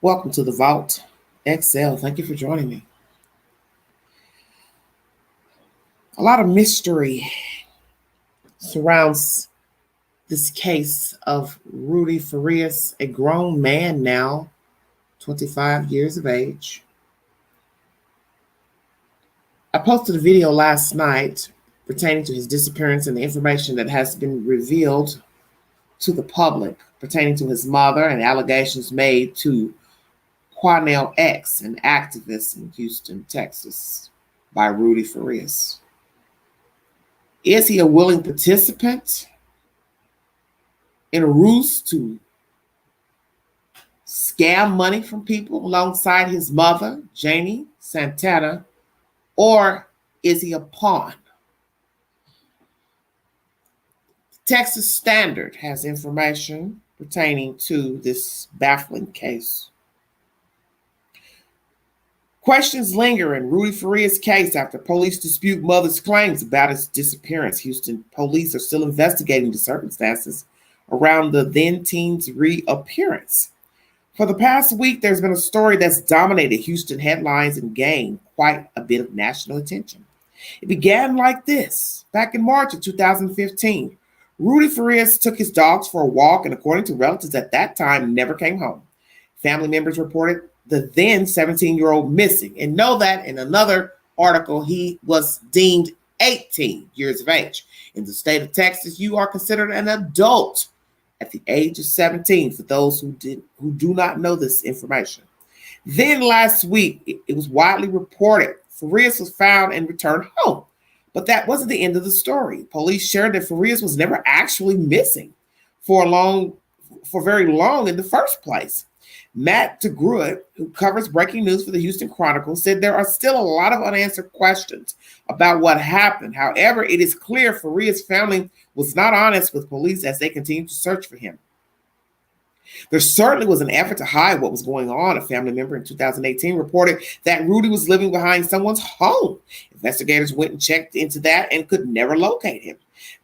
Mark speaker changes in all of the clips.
Speaker 1: Welcome to the Vault XL. Thank you for joining me. A lot of mystery surrounds this case of Rudy Farias, a grown man now, 25 years of age. I posted a video last night pertaining to his disappearance and the information that has been revealed to the public pertaining to his mother and allegations made to Quanell X, an activist in Houston, Texas, by Rudy Farias. Is he a willing participant in a ruse to scam money from people alongside his mother, Janie Santana, or is he a pawn? Texas Standard has information pertaining to this baffling case. Questions linger in Rudy Farias' case after police dispute mother's claims about his disappearance. Houston police are still investigating the circumstances around the then-teen's reappearance. For the past week, there's been a story that's dominated Houston headlines and gained quite a bit of national attention. It began like this. Back in March of 2015, Rudy Farias took his dogs for a walk and, according to relatives at that time, never came home. Family members reported the then 17-year-old missing. And know that in another article, he was deemed 18 years of age. In the state of Texas, you are considered an adult at the age of 17 for those who do not know this information. Then last week, it was widely reported Farias was found and returned home. But that wasn't the end of the story. Police shared that Farias was never actually missing for very long in the first place. Matt DeGruy, who covers breaking news for the Houston Chronicle, said there are still a lot of unanswered questions about what happened. However, it is clear Farias' family was not honest with police as they continued to search for him. There certainly was an effort to hide what was going on. A family member in 2018 reported that Rudy was living behind someone's home. Investigators went and checked into that and could never locate him.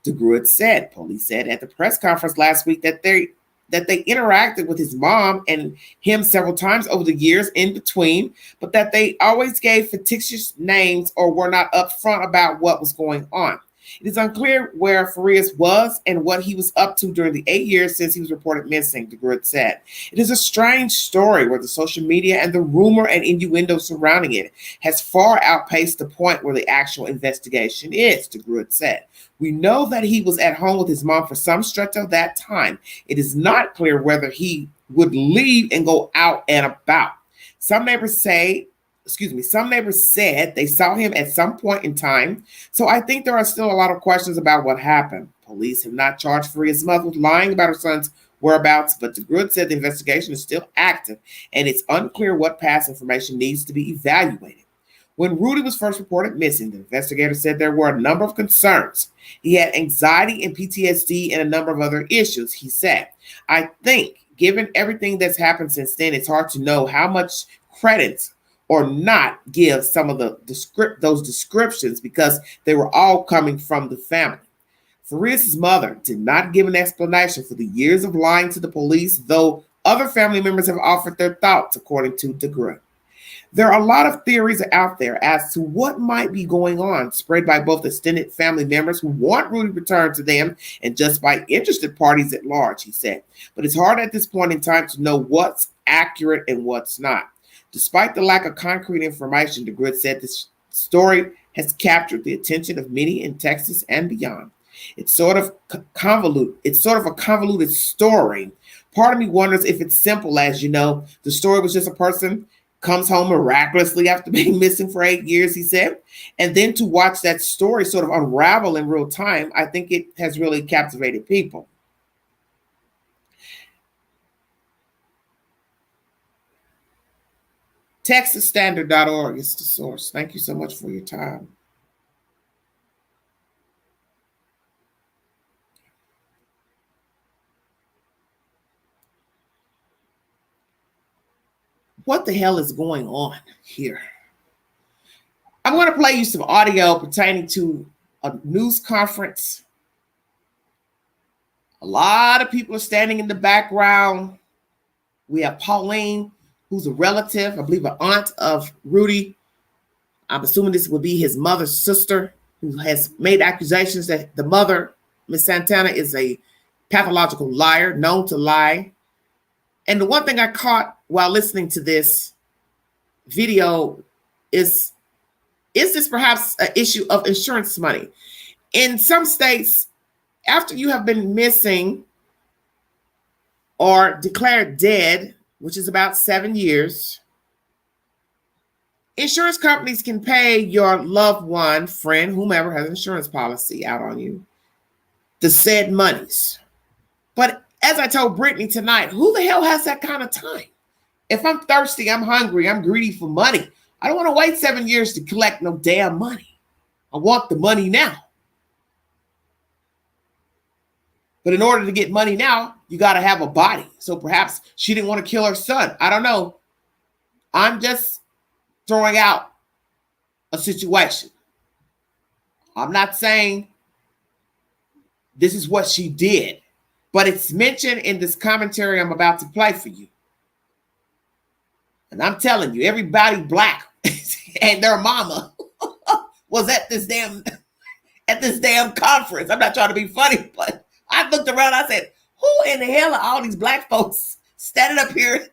Speaker 1: DeGruy police said at the press conference last week that they interacted with his mom and him several times over the years in between, but that they always gave fictitious names or were not upfront about what was going on. It is unclear where Farias was and what he was up to during the 8 years since he was reported missing, DeGruy said. It is a strange story where the social media and the rumor and innuendo surrounding it has far outpaced the point where the actual investigation is, DeGruy said. We know that he was at home with his mom for some stretch of that time. It is not clear whether he would leave and go out and about. Some neighbors said they saw him at some point in time. So I think there are still a lot of questions about what happened. Police have not charged Farias' mother with lying about her son's whereabouts, but DeGruy said the investigation is still active and it's unclear what past information needs to be evaluated. When Rudy was first reported missing, the investigator said there were a number of concerns. He had anxiety and PTSD and a number of other issues, he said. I think, given everything that's happened since then, it's hard to know how much credit or not give some of those descriptions because they were all coming from the family. Farias' mother did not give an explanation for the years of lying to the police, though other family members have offered their thoughts, according to DeGruy. There are a lot of theories out there as to what might be going on, spread by both extended family members who want Rudy returned to them and just by interested parties at large, he said. But it's hard at this point in time to know what's accurate and what's not. Despite the lack of concrete information, DeGruy said this story has captured the attention of many in Texas and beyond. It's sort of a convoluted story. Part of me wonders if it's simple as, the story was just a person comes home miraculously after being missing for 8 years, he said. And then to watch that story sort of unravel in real time, I think it has really captivated people. TexasStandard.org is the source. Thank you so much for your time. What the hell is going on here? I'm going to play you some audio pertaining to a news conference. A lot of people are standing in the background. We have Pauline who's a relative, I believe an aunt of Rudy. I'm assuming this would be his mother's sister, who has made accusations that the mother, Miss Santana, is a pathological liar, known to lie. And the one thing I caught while listening to this video is this perhaps an issue of insurance money? In some states, after you have been missing or declared dead, which is about 7 years, insurance companies can pay your loved one, friend, whomever has an insurance policy out on you, the said monies. But as I told Brittany tonight, who the hell has that kind of time? If I'm thirsty, I'm hungry, I'm greedy for money, I don't want to wait 7 years to collect no damn money. I want the money now. But in order to get money now, you got to have a body. So perhaps she didn't want to kill her son. I don't know. I'm just throwing out a situation. I'm not saying this is what she did, but it's mentioned in this commentary I'm about to play for you. And I'm telling you, everybody black and their mama was at this damn conference. I'm not trying to be funny, but I looked around, I said, who in the hell are all these black folks standing up here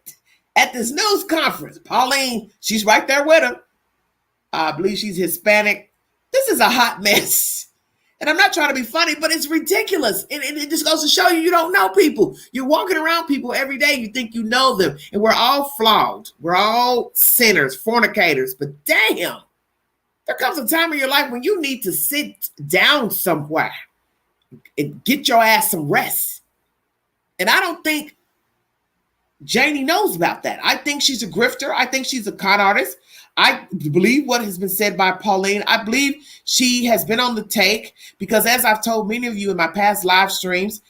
Speaker 1: at this news conference? Pauline, she's right there with him. I believe she's Hispanic. This is a hot mess. And I'm not trying to be funny, but it's ridiculous. And it just goes to show you don't know people. You're walking around people every day. You think you know them. And we're all flawed. We're all sinners, fornicators. But damn, there comes a time in your life when you need to sit down somewhere and get your ass some rest. And I don't think Janie knows about that. I think she's a grifter. I think she's a con artist. I believe what has been said by Pauline. I believe she has been on the take because, as I've told many of you in my past live streams,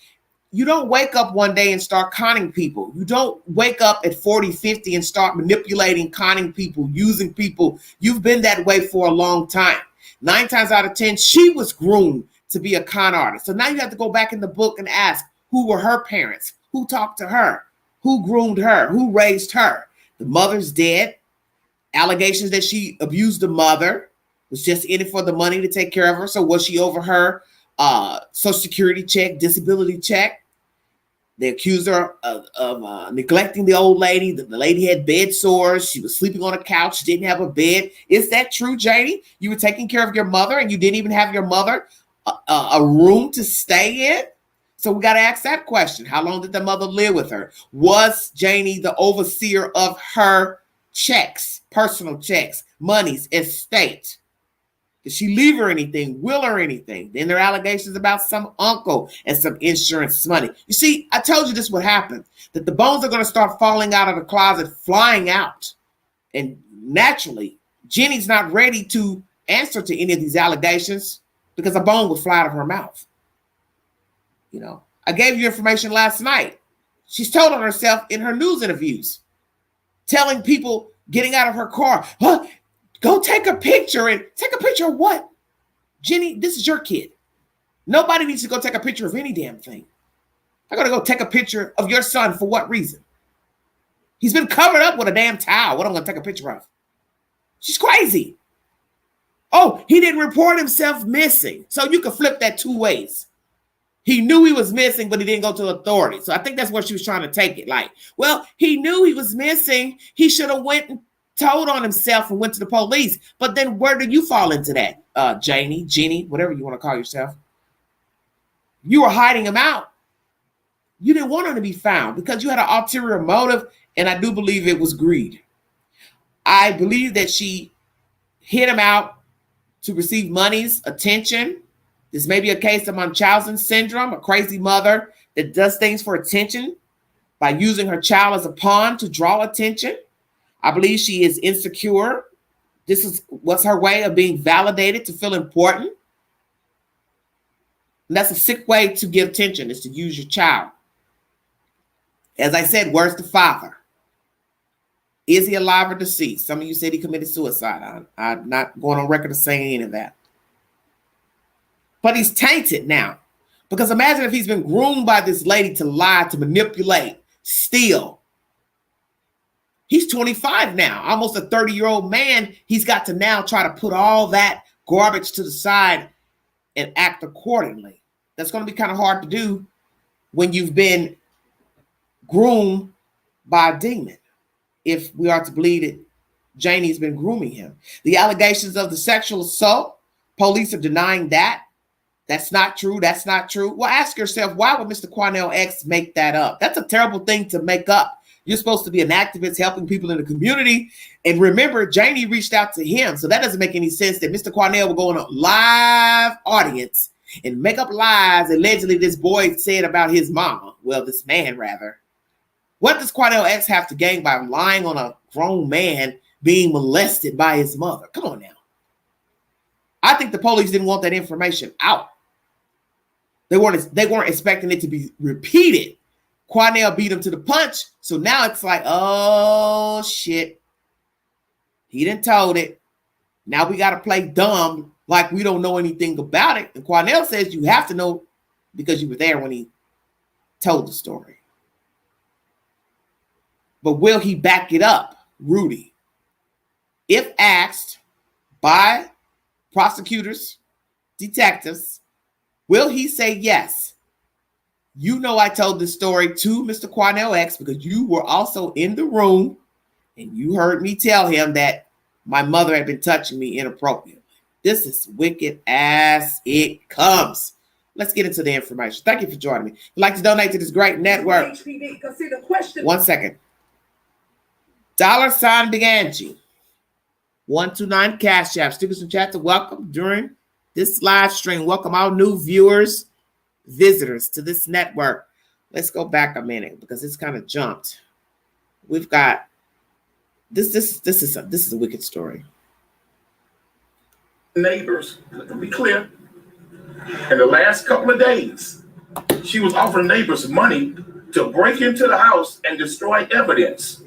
Speaker 1: you don't wake up one day and start conning people. You don't wake up at 40, 50 and start manipulating, conning people, using people. You've been that way for a long time. 9 times out of 10, she was groomed to be a con artist. So now you have to go back in the book and ask, who were her parents? Who talked to her? Who groomed her? Who raised her? The mother's dead. Allegations that she abused the mother, was just in it for the money to take care of her. So was she over her Social Security check, disability check? They accused her of neglecting the old lady. The lady had bed sores. She was sleeping on a couch. She didn't have a bed. Is that true, Janie? You were taking care of your mother and you didn't even have your mother a room to stay in? So we got to ask that question. How long did the mother live with her? Was Janie the overseer of her checks, personal checks, monies, estate? Did she leave her anything, will her anything? Then there are allegations about some uncle and some insurance money. You see, I told you this would happen, that the bones are going to start falling out of the closet, flying out. And naturally, Jenny's not ready to answer to any of these allegations because a bone would fly out of her mouth. You know, I gave you information last night. She's told on herself in her news interviews, telling people getting out of her car, go take a picture. And take a picture of what? Jenny, this is your kid. Nobody needs to go take a picture of any damn thing. I'm going to go take a picture of your son for what reason? He's been covered up with a damn towel. What am I going to take a picture of? She's crazy. Oh, he didn't report himself missing. So you can flip that 2 ways. He knew he was missing, but he didn't go to authorities. So I think that's what she was trying to take it like. Well, he knew he was missing. He should have went and told on himself and went to the police. But then where do you fall into that, Janie, Jenny, whatever you want to call yourself? You were hiding him out. You didn't want him to be found because you had an ulterior motive, and I do believe it was greed. I believe that she hid him out to receive monies, attention. This may be a case of Munchausen syndrome, a crazy mother that does things for attention by using her child as a pawn to draw attention. I believe she is insecure. This was her way of being validated to feel important. And that's a sick way to give attention, is to use your child. As I said, where's the father? Is he alive or deceased? Some of you said he committed suicide. I'm not going on record of saying any of that. But he's tainted now. Because imagine if he's been groomed by this lady to lie, to manipulate, steal. He's 25 now, almost a 30-year-old man. He's got to now try to put all that garbage to the side and act accordingly. That's going to be kind of hard to do when you've been groomed by a demon. If we are to believe it, Janie's been grooming him. The allegations of the sexual assault, police are denying that. That's not true. That's not true. Well, ask yourself, why would Mr. Quanell X make that up? That's a terrible thing to make up. You're supposed to be an activist helping people in the community. And remember, Janie reached out to him. So that doesn't make any sense that Mr. Quanell will go on a live audience and make up lies allegedly this boy said about his mama. Well, this man, rather. What does Quanell X have to gain by lying on a grown man being molested by his mother? Come on now. I think the police didn't want that information out. They weren't expecting it to be repeated. Quanell beat him to the punch. So now it's like, oh, shit. He done told it. Now we got to play dumb like we don't know anything about it. And Quanell says you have to know because you were there when he told the story. But will he back it up, Rudy? If asked by prosecutors, detectives, will he say yes? You know I told this story to Mr. Quanell X because you were also in the room and you heard me tell him that my mother had been touching me inappropriately. This is wicked as it comes. Let's get into the information. Thank you for joining me. If you'd like to donate to this great network,
Speaker 2: HPD, consider question.
Speaker 1: 1 second. $ Big Angie. 129 Cash App. Stickers and chat to welcome during this live stream. Welcome all new viewers, visitors to this network. Let's go back a minute because it's kind of jumped. We've got this is a wicked story.
Speaker 3: Neighbors, to be clear, in the last couple of days, she was offering neighbors money to break into the house and destroy evidence.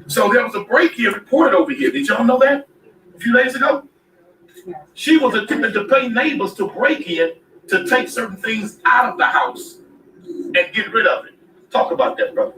Speaker 3: So there was a break-in reported over here. Did y'all know that a few days ago? She was attempting to pay neighbors to break in to take certain things out of the house and get rid of it. Talk about that, brother.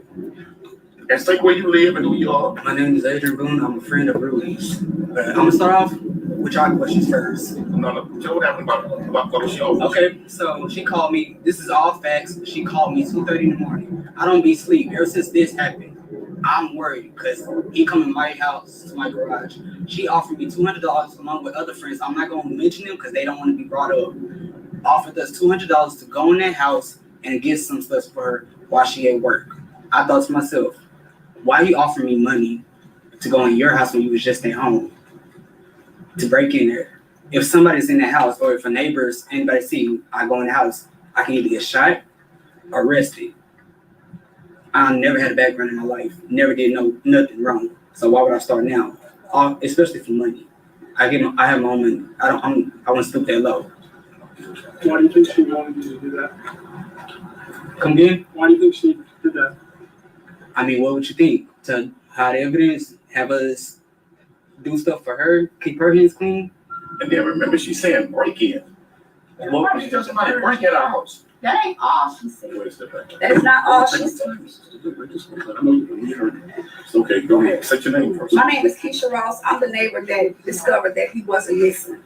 Speaker 3: And say where you live and who you are.
Speaker 4: My name is Adrian Boone. I'm a friend of Rudy's. I'm gonna start off with y'all questions first.
Speaker 3: No. Tell what happened about what she offered.
Speaker 4: Okay, so she called me. This is all facts. She called me 2:30 in the morning. I don't be asleep. Ever since this happened, I'm worried because he come in my house to my garage. She offered me $200 along with other friends. I'm not gonna mention them because they don't want to be brought up. Offered us $200 to go in that house and get some stuff for her while she at work. I thought to myself, why you offering me money to go in your house when you was just at home to break in there? If somebody's in the house or if a neighbor's anybody see I go in the house, I can either get shot or arrested. I never had a background in my life. Never did nothing wrong. So why would I start now? Especially for money. I have my own money. I want to stoop that low.
Speaker 5: Why do you think she wanted you to do that?
Speaker 4: Come again?
Speaker 5: Why do you think she did that?
Speaker 4: I mean, what would you think? To hide evidence, have us do stuff for her, keep her hands clean?
Speaker 3: And then remember she saying break in. Well, why did you tell somebody to break in our house?
Speaker 2: That ain't all she said.
Speaker 3: Wait a second.
Speaker 2: That's not all she said.
Speaker 3: Okay, go ahead. Say your name first.
Speaker 2: My name is Keisha Ross. I'm the neighbor that discovered that he wasn't listening.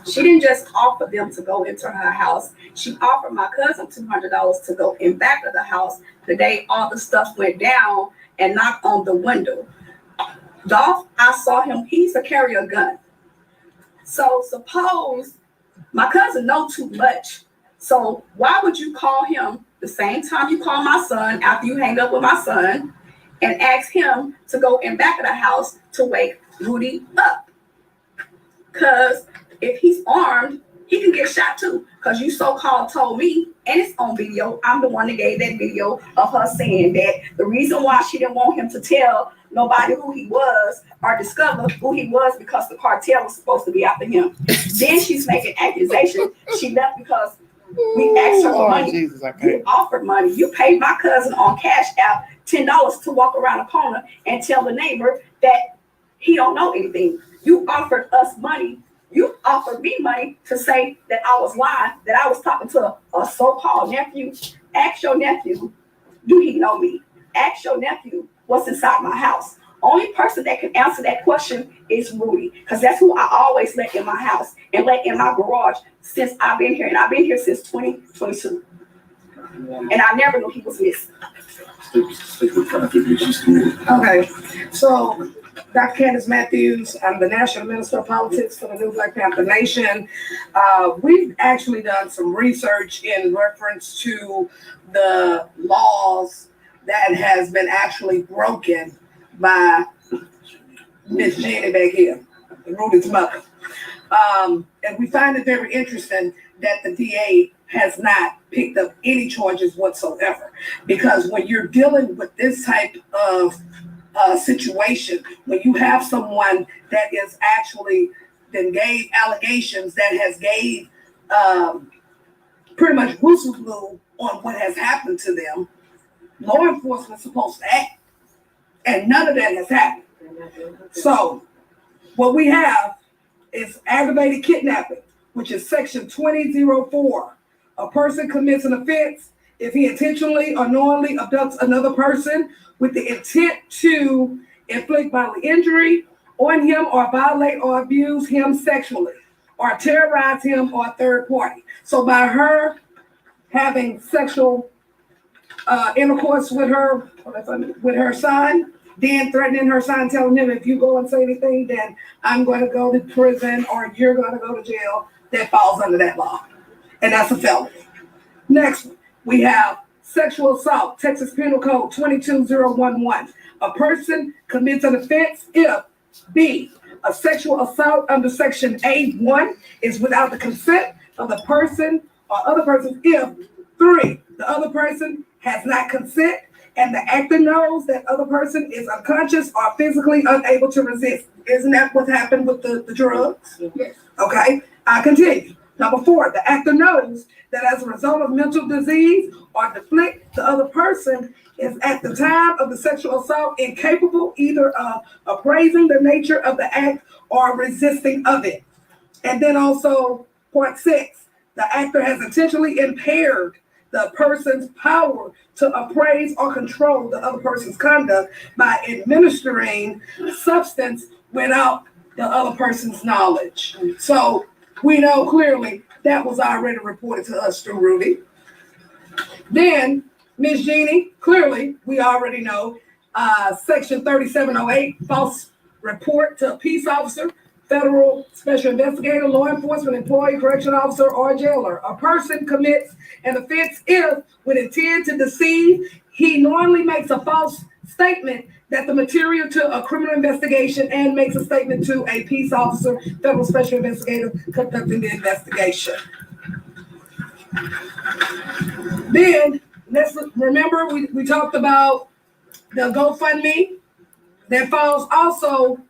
Speaker 2: She didn't just offer them to go into her house. She offered my cousin $200 to go in back of the house the day all the stuff went down and knock on the window. Dolph, I saw him. He used to carry a gun. So suppose my cousin know too much. So why would you call him the same time you call my son after you hang up with my son and ask him to go in back of the house to wake Rudy up? Because if he's armed, he can get shot too. Because you so-called told me, and it's on video, I'm the one that gave that video of her saying that the reason why she didn't want him to tell nobody who he was or discover who he was because the cartel was supposed to be after him. Then she's making accusations. She left because we asked her for money.
Speaker 1: Jesus, okay.
Speaker 2: You offered money. You paid my cousin on Cash App $10 to walk around the corner and tell the neighbor that he don't know anything. You offered us money. You offered me money to say that I was lying, that I was talking to a so-called nephew. Ask your nephew, do he know me? Ask your nephew what's inside my house. Only person that can answer that question is Rudy, because that's who I always let in my house and let in my garage since I've been here, and I've been here since 2022. And I never knew he was missing.
Speaker 6: Okay, so Dr. Candace Matthews, I'm the National Minister of Politics for the New Black Panther Nation. We've actually done some research in reference to the laws that has been actually broken by Miss Janie back here, Rudy's mother. And we find it very interesting that the DA has not picked up any charges whatsoever. Because when you're dealing with this type of situation, when you have someone that is actually then gave allegations that has gave pretty much whistle blew on what has happened to them, law enforcement is supposed to act. And none of that has happened. So what we have is aggravated kidnapping, which is section 2004. A person commits an offense if he intentionally or knowingly abducts another person with the intent to inflict bodily injury on him or violate or abuse him sexually or terrorize him or a third party. So by her having sexual intercourse with her son, then threatening her son, telling him, if you go and say anything, then I'm going to go to prison or you're going to go to jail, that falls under that law. And that's a felony. Next, we have sexual assault, Texas Penal Code 22011. A person commits an offense if B, a sexual assault under section A1 is without the consent of the person or other persons if 3, the other person has not consent and the actor knows that other person is unconscious or physically unable to resist. Isn't that what happened with the drugs?
Speaker 2: Yes.
Speaker 6: Okay, I continue. Number 4, the actor knows that as a result of mental disease or deflict, the other person is at the time of the sexual assault incapable either of appraising the nature of the act or resisting of it. And then also point 6, the actor has intentionally impaired the person's power to appraise or control the other person's conduct by administering substance without the other person's knowledge. So we know clearly that was already reported to us through Rudy. Then Ms. Janie, clearly we already know section 3708, false report to a peace officer, federal special investigator, law enforcement employee, correction officer, or jailer. A person commits an offense if, with intent to deceive, he knowingly makes a false statement that the material to a criminal investigation and makes a statement to a peace officer, federal special investigator conducting the investigation. Then let's remember we talked about the GoFundMe that falls also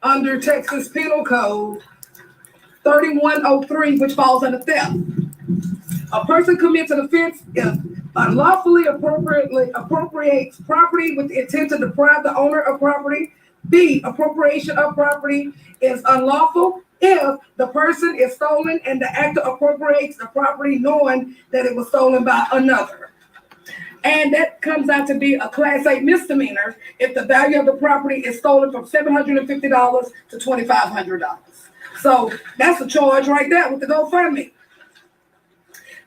Speaker 6: under Texas Penal Code 3103, which falls under theft. A person commits an offense if unlawfully appropriates property with the intent to deprive the owner of property. B, appropriation of property is unlawful if the person is stolen and the actor appropriates the property knowing that it was stolen by another. And that comes out to be a Class 8 misdemeanor if the value of the property is stolen from $750 to $2,500. So that's a charge right there with the GoFundMe.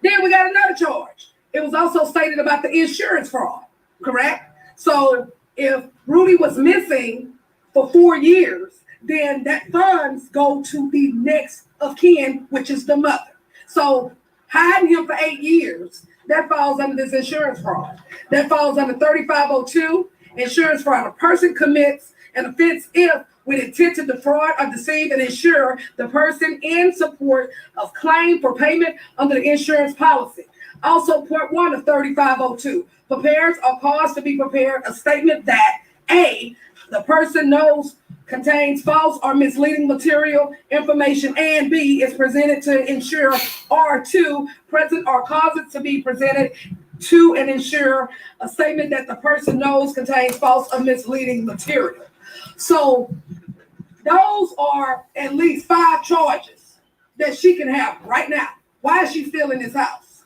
Speaker 6: Then we got another charge. It was also stated about the insurance fraud, correct? So if Rudy was missing for 4 years, then that funds go to the next of kin, which is the mother. So hiding him for 8 years, that falls under this insurance fraud. That falls under 3502, insurance fraud. A person commits an offense if, with intent to defraud or deceive and insure the person in support of claim for payment under the insurance policy. Also, part 1 of 3502, prepares or cause to be prepared a statement that A, the person knows contains false or misleading material, information, and B, is presented to insure, or 2, present or causes to be presented to an insurer a statement that the person knows contains false or misleading material. So those are at least 5 charges that she can have right now. Why is she still in this house?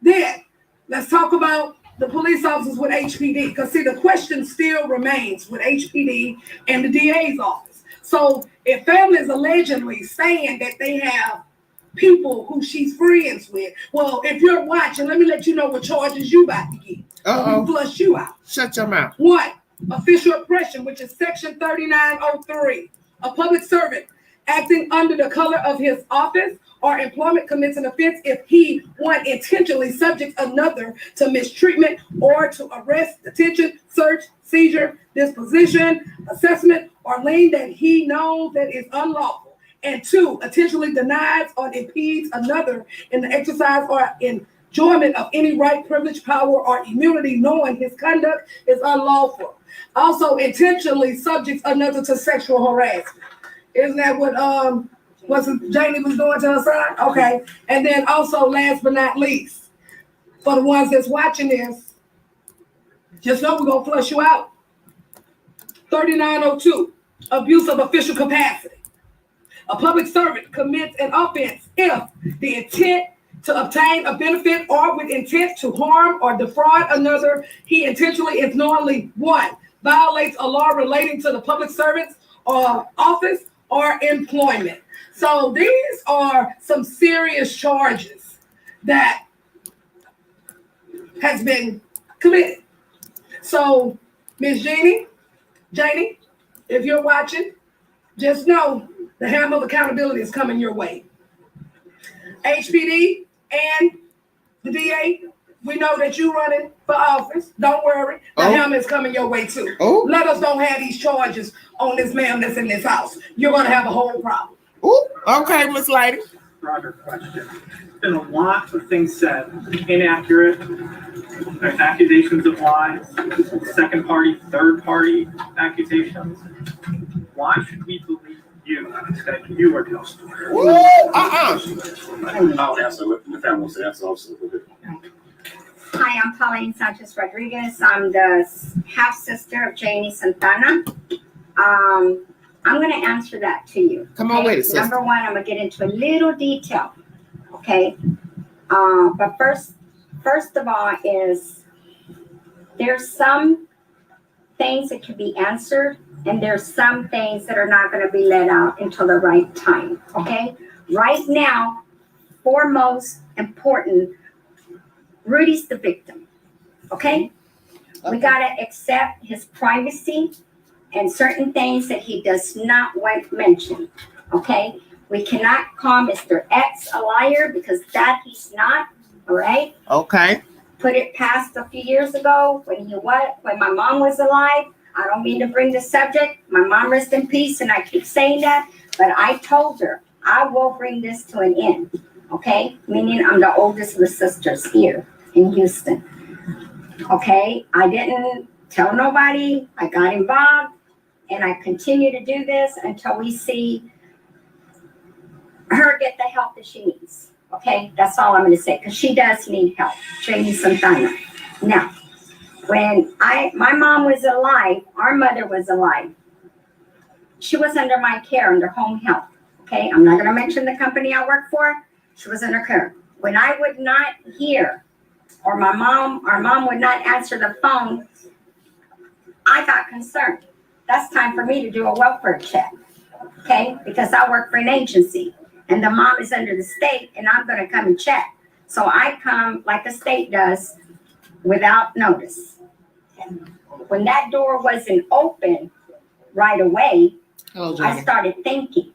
Speaker 6: Then let's talk about the police officers with HPD. Because see, the question still remains with HPD and the DA's office. So if family is allegedly saying that they have people who she's friends with, well, if you're watching, let me let you know what charges you about to get.
Speaker 1: Uh-oh.
Speaker 6: We flush you out.
Speaker 1: Shut your mouth.
Speaker 6: 1, official oppression, which is section 3903. A public servant acting under the color of his office or employment commits an offense if he, 1, intentionally subjects another to mistreatment or to arrest, detention, search, seizure, disposition, assessment, or lien that he knows that is unlawful. And 2, intentionally denies or impedes another in the exercise or enjoyment of any right, privilege, power, or immunity, knowing his conduct is unlawful. Also, intentionally subjects another to sexual harassment. Isn't that what Janie was doing to her son? Okay. And then also, last but not least, for the ones that's watching this, just know we're gonna flush you out. 3902, abuse of official capacity. A public servant commits an offense if the intent to obtain a benefit or with intent to harm or defraud another, he intentionally is knowingly 1, violates a law relating to the public servant's office or employment. So these are some serious charges that has been committed. So Miss Janie, if you're watching, just know the hammer of accountability is coming your way. HPD and the DA, we know that you're running for office. Don't worry. The hammer is coming your way too. Let us don't have these charges on this man that's in this house. You're going to have a whole problem.
Speaker 1: Okay, Miss Lady.
Speaker 5: Broader question. There's been a lot of things said, inaccurate. There's accusations of lies, second party, third party accusations. Why should we believe you that you are telling?
Speaker 3: I'll answer what the family wants to answer also.
Speaker 7: Hi, I'm Pauline Sanchez Rodriguez. I'm the half sister of Janie Santana. I'm going to answer that to you.
Speaker 1: Come on with it, sister.
Speaker 7: Number 1, I'm going to get into a little detail. Okay. But first of all, is there's some things that can be answered, and there's some things that are not going to be let out until the right time. Okay. Right now, foremost important, Rudy's the victim. Okay. We got to accept his privacy and certain things that he does not want mentioned. Okay. We cannot call Mr. X a liar because that he's not. All right.
Speaker 1: Okay.
Speaker 7: Put it past a few years ago when my mom was alive. I don't mean to bring the subject. My mom rest in peace, and I keep saying that, but I told her I will bring this to an end. Okay, meaning I'm the oldest of the sisters here in Houston. Okay, I didn't tell nobody. I got involved, and I continue to do this until we see her get the help that she needs. Okay, that's all I'm going to say, because she does need help. Janie Santana. Now, when my mom was alive, our mother was alive. She was under my care, under home health. Okay, I'm not going to mention the company I work for. She was under care. When I would not hear, or our mom would not answer the phone, I got concerned. That's time for me to do a welfare check. Okay, because I work for an agency, and the mom is under the state, and I'm going to come and check. So I come like the state does, without notice. When that door wasn't open right away, I started thinking.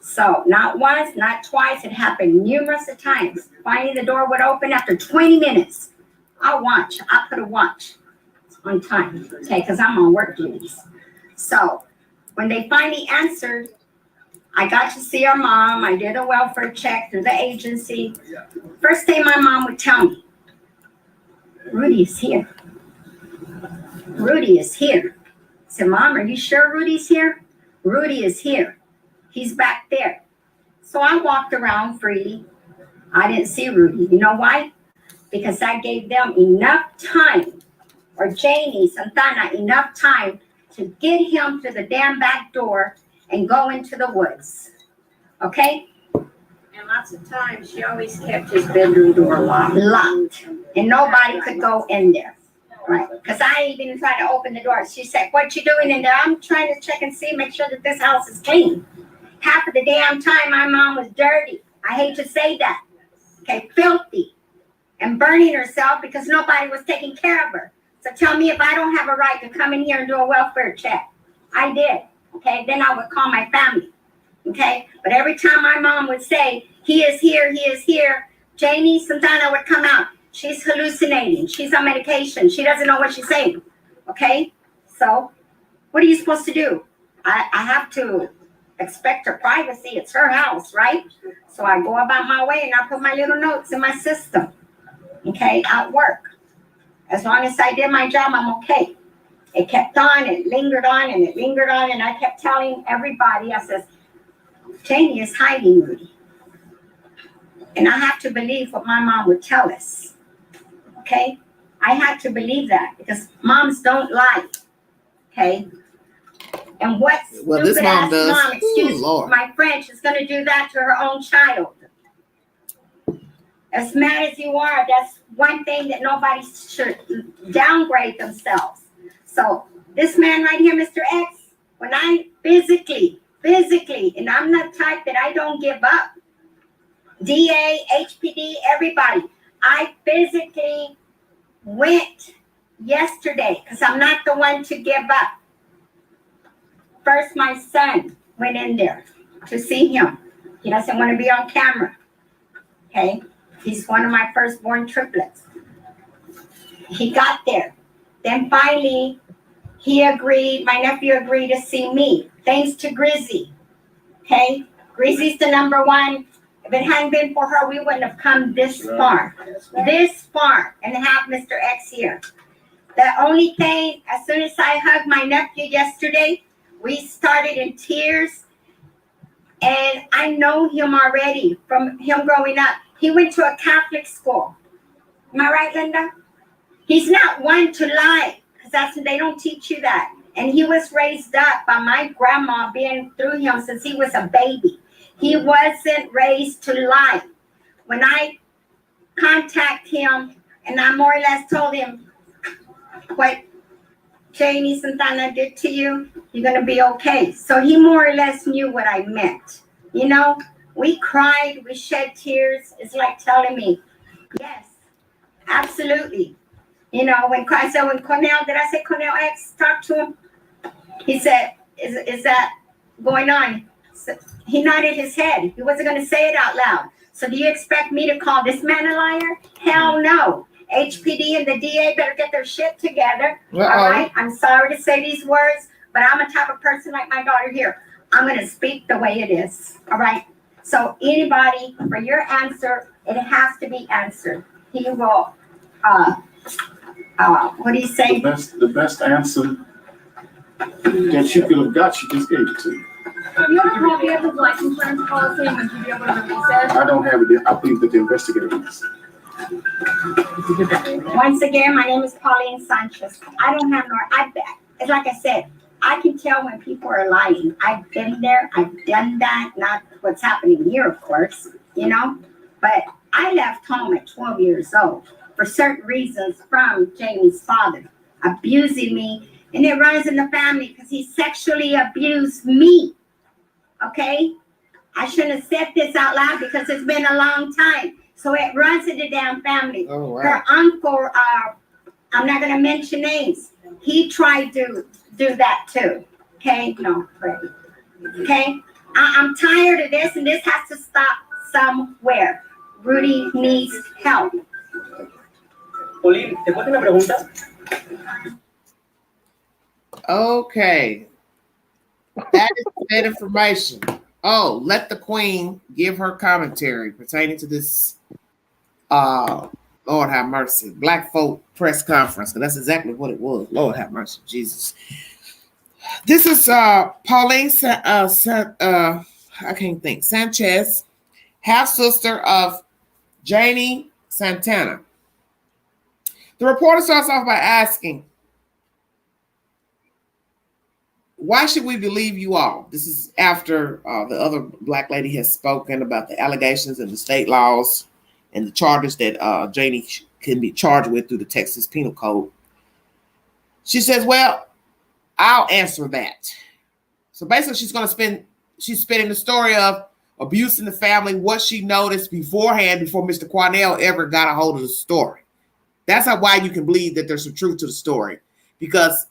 Speaker 7: So not once, not twice, it happened numerous of times. Finally, the door would open after 20 minutes. I put a watch on time, okay, because I'm on work duties. So when they finally answered, I got to see our mom. I did a welfare check through the agency. First thing my mom would tell me, Rudy is here. Rudy is here. I said, Mom, are you sure Rudy's here? Rudy is here. He's back there. So I walked around freely. I didn't see Rudy. You know why? Because I gave them enough time, or Janie Santana enough time to get him to the damn back door and go into the woods. Okay? And lots of times, she always kept his bedroom door locked, and nobody could go in there. Right, because I even tried to open the door. She said, "What you doing in there?" "I'm trying to check and see, make sure that this house is clean." Half of the damn time, my mom was dirty. I hate to say that. Okay, filthy, and burning herself because nobody was taking care of her. So tell me if I don't have a right to come in here and do a welfare check. I did. Okay, then I would call my family. Okay, but every time my mom would say, "He is here, he is here," Janie Santana would come out. "She's hallucinating. She's on medication. She doesn't know what she's saying." Okay, so what are you supposed to do? I have to expect her privacy. It's her house, right? So I go about my way and I put my little notes in my system. Okay, at work. As long as I did my job, I'm okay. It kept on, it lingered on, and it lingered on, and I kept telling everybody, I says, "Janie is hiding Rudy." And I have to believe what my mom would tell us. Okay? I had to believe that because moms don't lie. Okay? And what
Speaker 1: Well, this
Speaker 7: stupid
Speaker 1: mom
Speaker 7: ass
Speaker 1: does.
Speaker 7: mom, excuse
Speaker 1: Ooh, Lord.
Speaker 7: my French, is going to do that to her own child? As mad as you are, that's one thing that nobody should downgrade themselves. So this man right here, Mr. X, when I physically, and I'm the type that I don't give up. DA, HPD, everybody. I physically went yesterday because I'm not the one to give up. First, my son went in there to see him. He doesn't want to be on camera. Okay? He's one of my firstborn triplets. He got there. Then finally, my nephew agreed to see me, thanks to Grizzy. Okay? Grizzy's the number one. If it hadn't been for her, we wouldn't have come this far, and have Mr. X here. The only thing, as soon as I hugged my nephew yesterday, we started in tears, and I know him already from him growing up. He went to a Catholic school. Am I right, Linda? He's not one to lie, because they don't teach you that. And he was raised up by my grandma being through him since he was a baby. He wasn't raised to lie. When I contact him and I more or less told him what Janie Santana did to you, you're going to be okay. So he more or less knew what I meant. You know, we cried, we shed tears. It's like telling me, yes, absolutely. You know, when Cornell, did I say Cornell X talked to him? He said, is that going on? So he nodded his head. He wasn't going to say it out loud. So do you expect me to call this man a liar? Hell no. HPD and the DA better get their shit together.
Speaker 1: Uh-oh.
Speaker 7: All right? I'm sorry to say these words, but I'm a type of person like my daughter here. I'm going to speak the way it is. All right? So anybody, for your answer, it has to be answered. He will, what do you say?
Speaker 3: The best answer that you could have got, she just gave it to you.
Speaker 8: Do you have a copy of his life insurance policy and would you be able to release it?
Speaker 3: I don't have it. I believe that the investigator is.
Speaker 7: Once again, my name is Pauline Sanchez. I don't have it's like I said, I can tell when people are lying. I've been there, I've done that, not what's happening here, of course, you know, but I left home at 12 years old for certain reasons from Jamie's father, abusing me, and it runs in the family because he sexually abused me, okay? I shouldn't have said this out loud because it's been a long time. So it runs in the damn family.
Speaker 1: Oh, wow.
Speaker 7: Her uncle, I'm not going to mention names. He tried to do that too. Okay? No, Freddie. Okay? I'm tired of this, and this has to stop somewhere. Rudy needs help.
Speaker 4: Pauline, ¿te puedo hacer una pregunta?
Speaker 1: Okay. That is that information. Oh, let the queen give her commentary pertaining to this Lord have mercy, Black folk press conference. Because that's exactly what it was. Lord have mercy, Jesus. This is Pauline I can't think. Sanchez, half sister of Janie Santana. The reporter starts off by asking, why should we believe you all? This is after the other black lady has spoken about the allegations and the state laws and the charges that Janie can be charged with through the Texas Penal Code. She says, well, I'll answer that. So basically she's spinning the story of abuse in the family, what she noticed beforehand before Mr. Cornell ever got a hold of the story. That's why you can believe that there's some truth to the story, because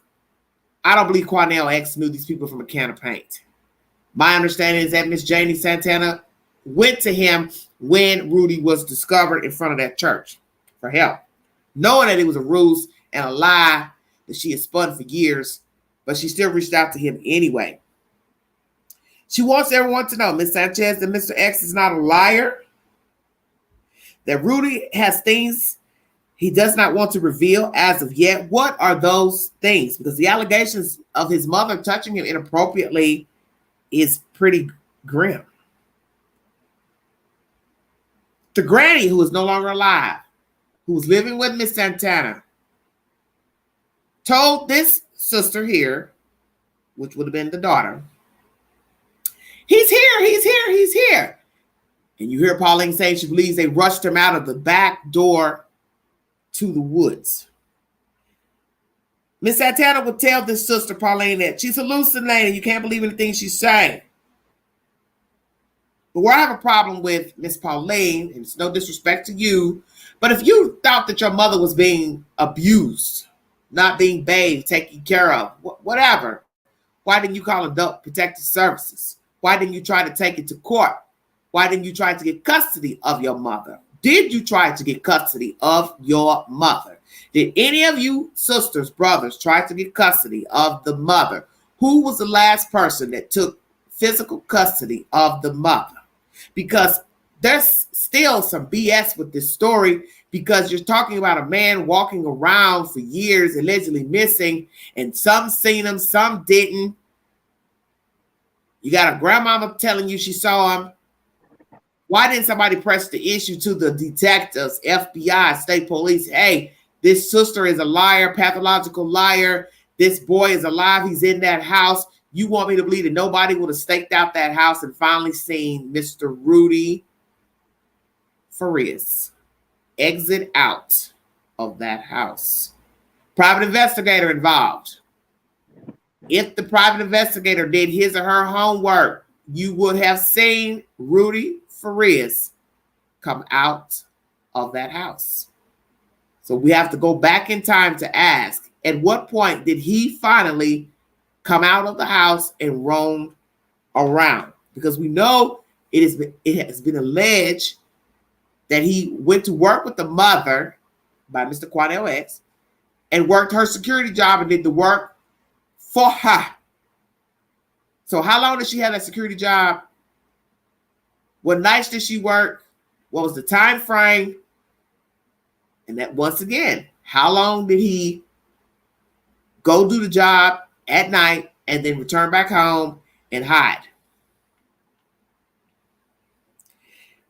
Speaker 1: I don't believe Cornell X knew these people from a can of paint. My understanding is that Miss Janie Santana went to him when Rudy was discovered in front of that church for help, knowing that it was a ruse and a lie that she had spun for years, but she still reached out to him anyway. She wants everyone to know, Miss Sanchez, that Mr. X is not a liar, that Rudy has things he does not want to reveal as of yet. What are those things? Because the allegations of his mother touching him inappropriately is pretty grim. The granny, who is no longer alive, who was living with Miss Santana, told this sister here, which would have been the daughter, he's here, he's here, he's here. And you hear Pauline saying she believes they rushed him out of the back door to the woods. Miss Santana would tell this sister, Pauline, that she's hallucinating. You can't believe anything she's saying. But where I have a problem with Miss Pauline, and it's no disrespect to you, but if you thought that your mother was being abused, not being bathed, taken care of, whatever, why didn't you call Adult Protective Services? Why didn't you try to take it to court? Why didn't you try to get custody of your mother? Did you try to get custody of your mother? Did any of you sisters, brothers, try to get custody of the mother? Who was the last person that took physical custody of the mother? Because there's still some BS with this story, because you're talking about a man walking around for years, allegedly missing, and some seen him, some didn't. You got a grandmama telling you she saw him. Why didn't somebody press the issue to the detectives, FBI, state police? Hey, this sister is a liar, pathological liar. This boy is alive. He's in that house. You want me to believe that nobody would have staked out that house and finally seen Mr. Rudy Farias exit out of that house? Private investigator involved. If the private investigator did his or her homework, you would have seen Rudy Farias come out of that house. So we have to go back in time to ask, at what point did he finally come out of the house and roam around? Because we know it has been alleged that he went to work with the mother by Mr. Cornell X and worked her security job and did the work for her. So how long did she have that security job? What nights did she work? What was the time frame? And that, once again, how long did he go do the job at night and then return back home and hide?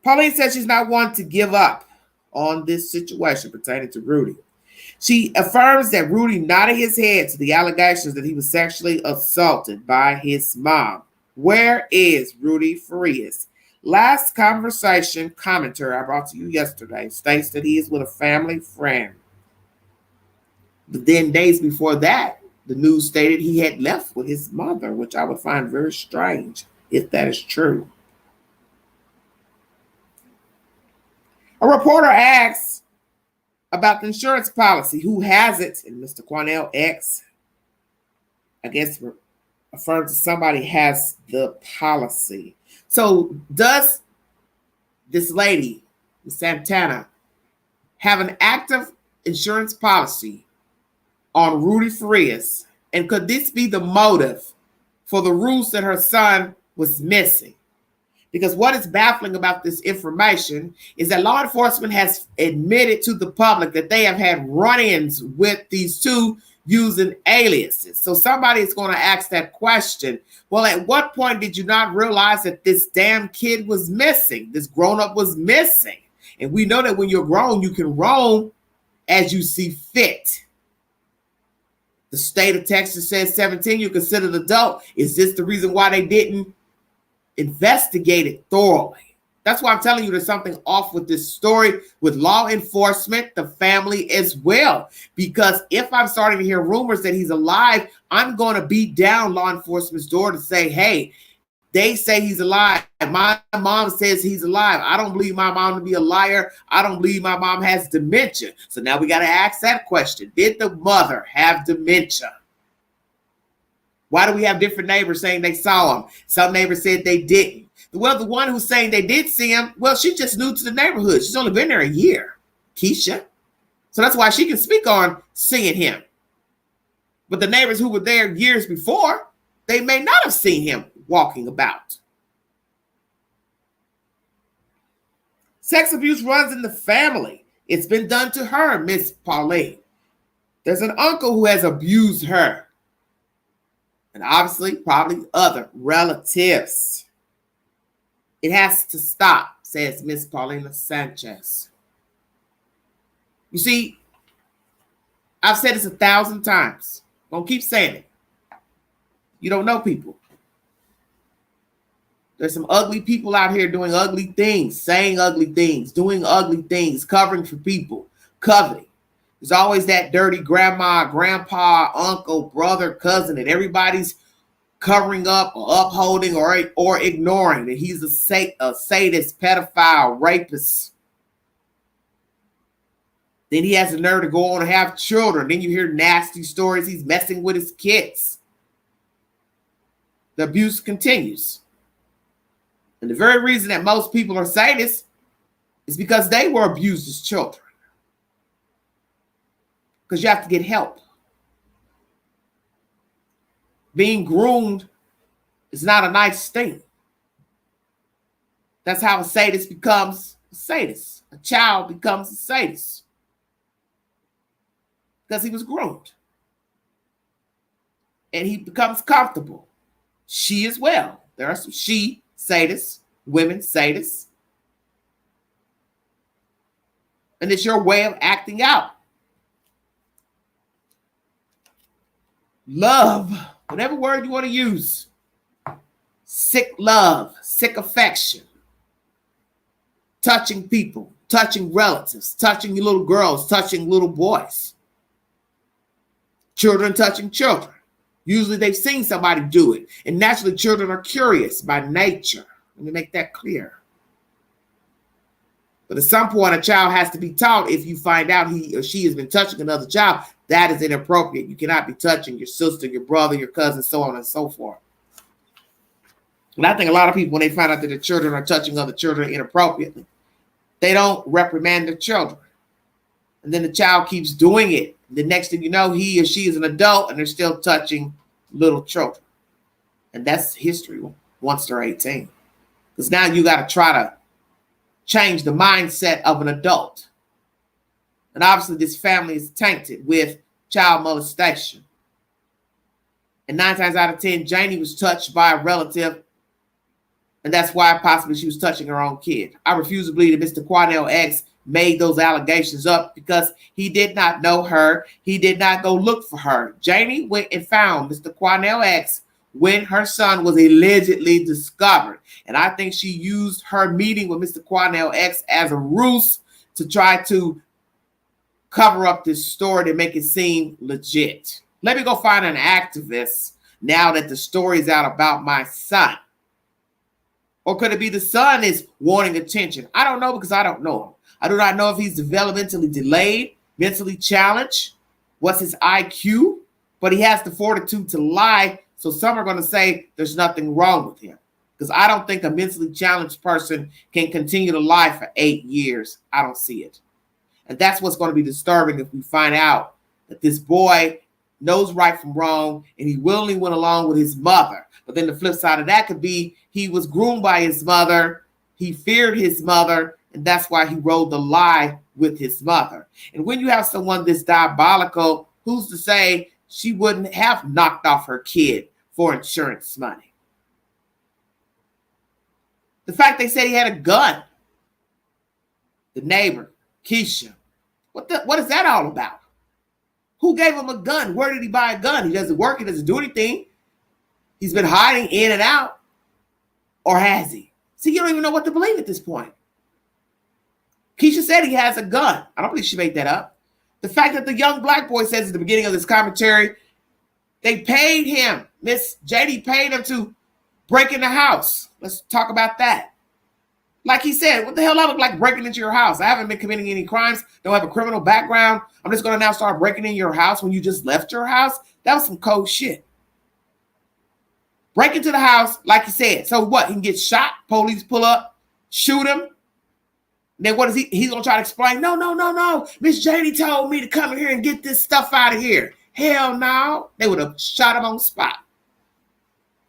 Speaker 1: Pauline says she's not one to give up on this situation pertaining to Rudy. She affirms that Rudy nodded his head to the allegations that he was sexually assaulted by his mom. Where is Rudy Farias? Last conversation commentary I brought to you yesterday states that he is with a family friend. But then days before that, the news stated he had left with his mother, which I would find very strange if that is true. A reporter asks about the insurance policy, who has it, and Mr. Cornell X, I guess, affirms that somebody has the policy. So does this lady, Santana, have an active insurance policy on Rudy Farias? And could this be the motive for the ruse that her son was missing? Because what is baffling about this information is that law enforcement has admitted to the public that they have had run-ins with these two using aliases. So somebody is going to ask that question. Well, at what point did you not realize that this damn kid was missing? This grown-up was missing. And we know that when you're grown, you can roam as you see fit. The state of Texas says 17, you're considered adult. Is this the reason why they didn't investigate it thoroughly? That's why I'm telling you there's something off with this story, with law enforcement, the family as well. Because if I'm starting to hear rumors that he's alive, I'm going to beat down law enforcement's door to say, hey, they say he's alive. My mom says he's alive. I don't believe my mom to be a liar. I don't believe my mom has dementia. So now we got to ask that question. Did the mother have dementia? Why do we have different neighbors saying they saw him? Some neighbors said they didn't. Well, the one who's saying they did see him, well, she's just new to the neighborhood. She's only been there a year, Keisha. So that's why she can speak on seeing him. But the neighbors who were there years before, they may not have seen him walking about. Sex abuse runs in the family. It's been done to her, Miss Pauline. There's an uncle who has abused her. And obviously, probably other relatives. It has to stop, says Miss Paulina Sanchez. You see, I've said this 1,000 times. I'm gonna keep saying it. You don't know people. There's some ugly people out here doing ugly things, saying ugly things, doing ugly things, covering for people, coveting. There's always that dirty grandma, grandpa, uncle, brother, cousin, and everybody's covering up or upholding or ignoring that he's a sadist, pedophile, rapist. Then he has the nerve to go on and have children. Then you hear nasty stories. He's messing with his kids. The abuse continues. And the very reason that most people are sadists is because they were abused as children. Because you have to get help. Being groomed is not a nice thing. That's how a sadist becomes a sadist. A child becomes a sadist. Because he was groomed. And he becomes comfortable. She as well. There are some she sadists, women sadists. And it's your way of acting out. Love, whatever word you want to use. Sick love, sick affection. Touching people, touching relatives, touching little girls, touching little boys. Children touching children. Usually they've seen somebody do it. And naturally, children are curious by nature. Let me make that clear. But at some point, a child has to be taught if you find out he or she has been touching another child, that is inappropriate. You cannot be touching your sister, your brother, your cousin, so on and so forth. And I think a lot of people, when they find out that their children are touching other children inappropriately, they don't reprimand their children. And then the child keeps doing it. The next thing you know, he or she is an adult and they're still touching little children. And that's history once they're 18. Because now you got to try to change the mindset of an adult. And obviously this family is tainted with child molestation. And 9 times out of 10, Janie was touched by a relative. And that's why possibly she was touching her own kid. I refuse to believe that Mr. Quanell X made those allegations up because he did not know her. He did not go look for her. Janie went and found Mr. Quanell X when her son was allegedly discovered. And I think she used her meeting with Mr. Quanell X as a ruse to try to cover up this story to make it seem legit. Let me go find an activist now that the story is out about my son. Or could it be the son is wanting attention? I don't know because I don't know him. I do not know if he's developmentally delayed, mentally challenged. What's his IQ? But he has the fortitude to lie. So some are going to say there's nothing wrong with him. Because I don't think a mentally challenged person can continue to lie for 8 years. I don't see it. And that's what's going to be disturbing if we find out that this boy knows right from wrong and he willingly went along with his mother. But then the flip side of that could be he was groomed by his mother. He feared his mother. And that's why he rode the lie with his mother. And when you have someone this diabolical, who's to say she wouldn't have knocked off her kid for insurance money? The fact they said he had a gun. The neighbor, Keisha. What is that all about? Who gave him a gun? Where did he buy a gun? He doesn't work. He doesn't do anything. He's been hiding in and out. Or has he? See, you don't even know what to believe at this point. Keisha said he has a gun. I don't believe she made that up. The fact that the young black boy says at the beginning of this commentary, they paid him. Miss Janie paid him to break in the house. Let's talk about that. Like he said, what the hell I look like breaking into your house? I haven't been committing any crimes. Don't have a criminal background. I'm just going to now start breaking in your house when you just left your house. That was some cold shit. Break into the house, like he said. So what? He can get shot. Police pull up, shoot him. Then what is he? He's going to try to explain. No. Miss Janie told me to come in here and get this stuff out of here. Hell no. They would have shot him on the spot.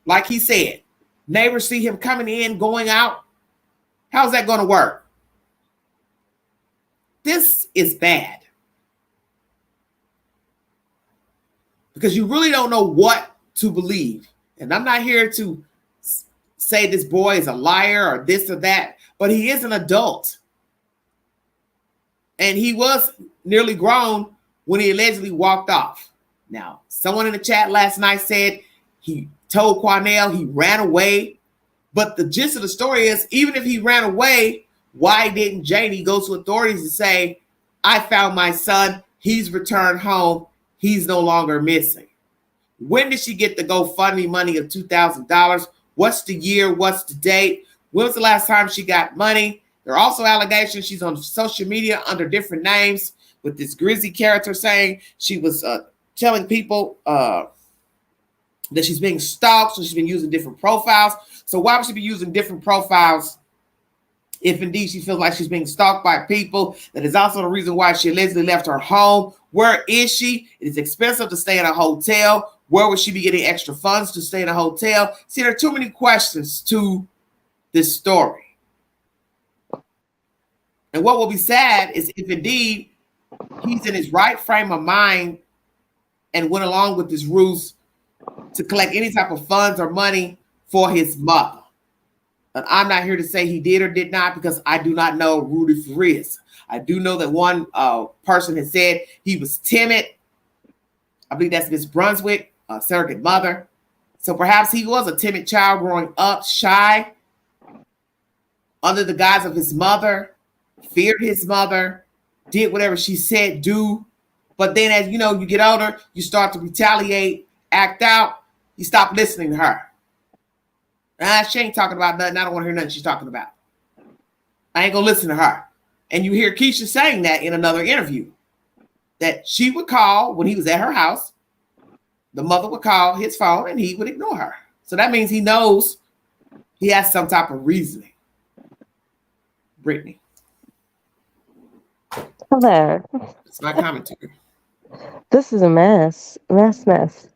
Speaker 1: Like he said, neighbors see him coming in, going out. How's that going to work? This is bad. Because you really don't know what to believe. And I'm not here to say this boy is a liar or this or that, but he is an adult. And he was nearly grown when he allegedly walked off. Now, someone in the chat last night said he told Quanell he ran away. But the gist of the story is, even if he ran away, why didn't Janie go to authorities and say, I found my son, he's returned home, he's no longer missing? When did she get the GoFundMe money of $2,000? What's the year? What's the date? When was the last time she got money? There are also allegations she's on social media under different names with this Grizzy character saying she was telling people that she's being stalked, so she's been using different profiles. So why would she be using different profiles if indeed she feels like she's being stalked by people? That is also the reason why she allegedly left her home. Where is she? It is expensive to stay in a hotel. Where would she be getting extra funds to stay in a hotel? See, there are too many questions to this story. And what will be sad is if indeed he's in his right frame of mind and went along with this ruse to collect any type of funds or money for his mother. And I'm not here to say he did or did not, because I do not know Rudy Farias. I do know that one person has said he was timid. I believe that's Miss Brunswick, surrogate mother. So perhaps he was a timid child growing up, shy, under the guise of his mother, feared his mother, did whatever she said do. But then as you know, you get older, you start to retaliate, act out, you stop listening to her. She ain't talking about nothing. I don't want to hear nothing she's talking about. I ain't going to listen to her. And you hear Keisha saying that in another interview, that she would call when he was at her house. The mother would call his phone and he would ignore her. So that means he knows he has some type of reasoning. Brittany.
Speaker 9: Hello.
Speaker 1: It's my commentary.
Speaker 9: This is a mess. Mess.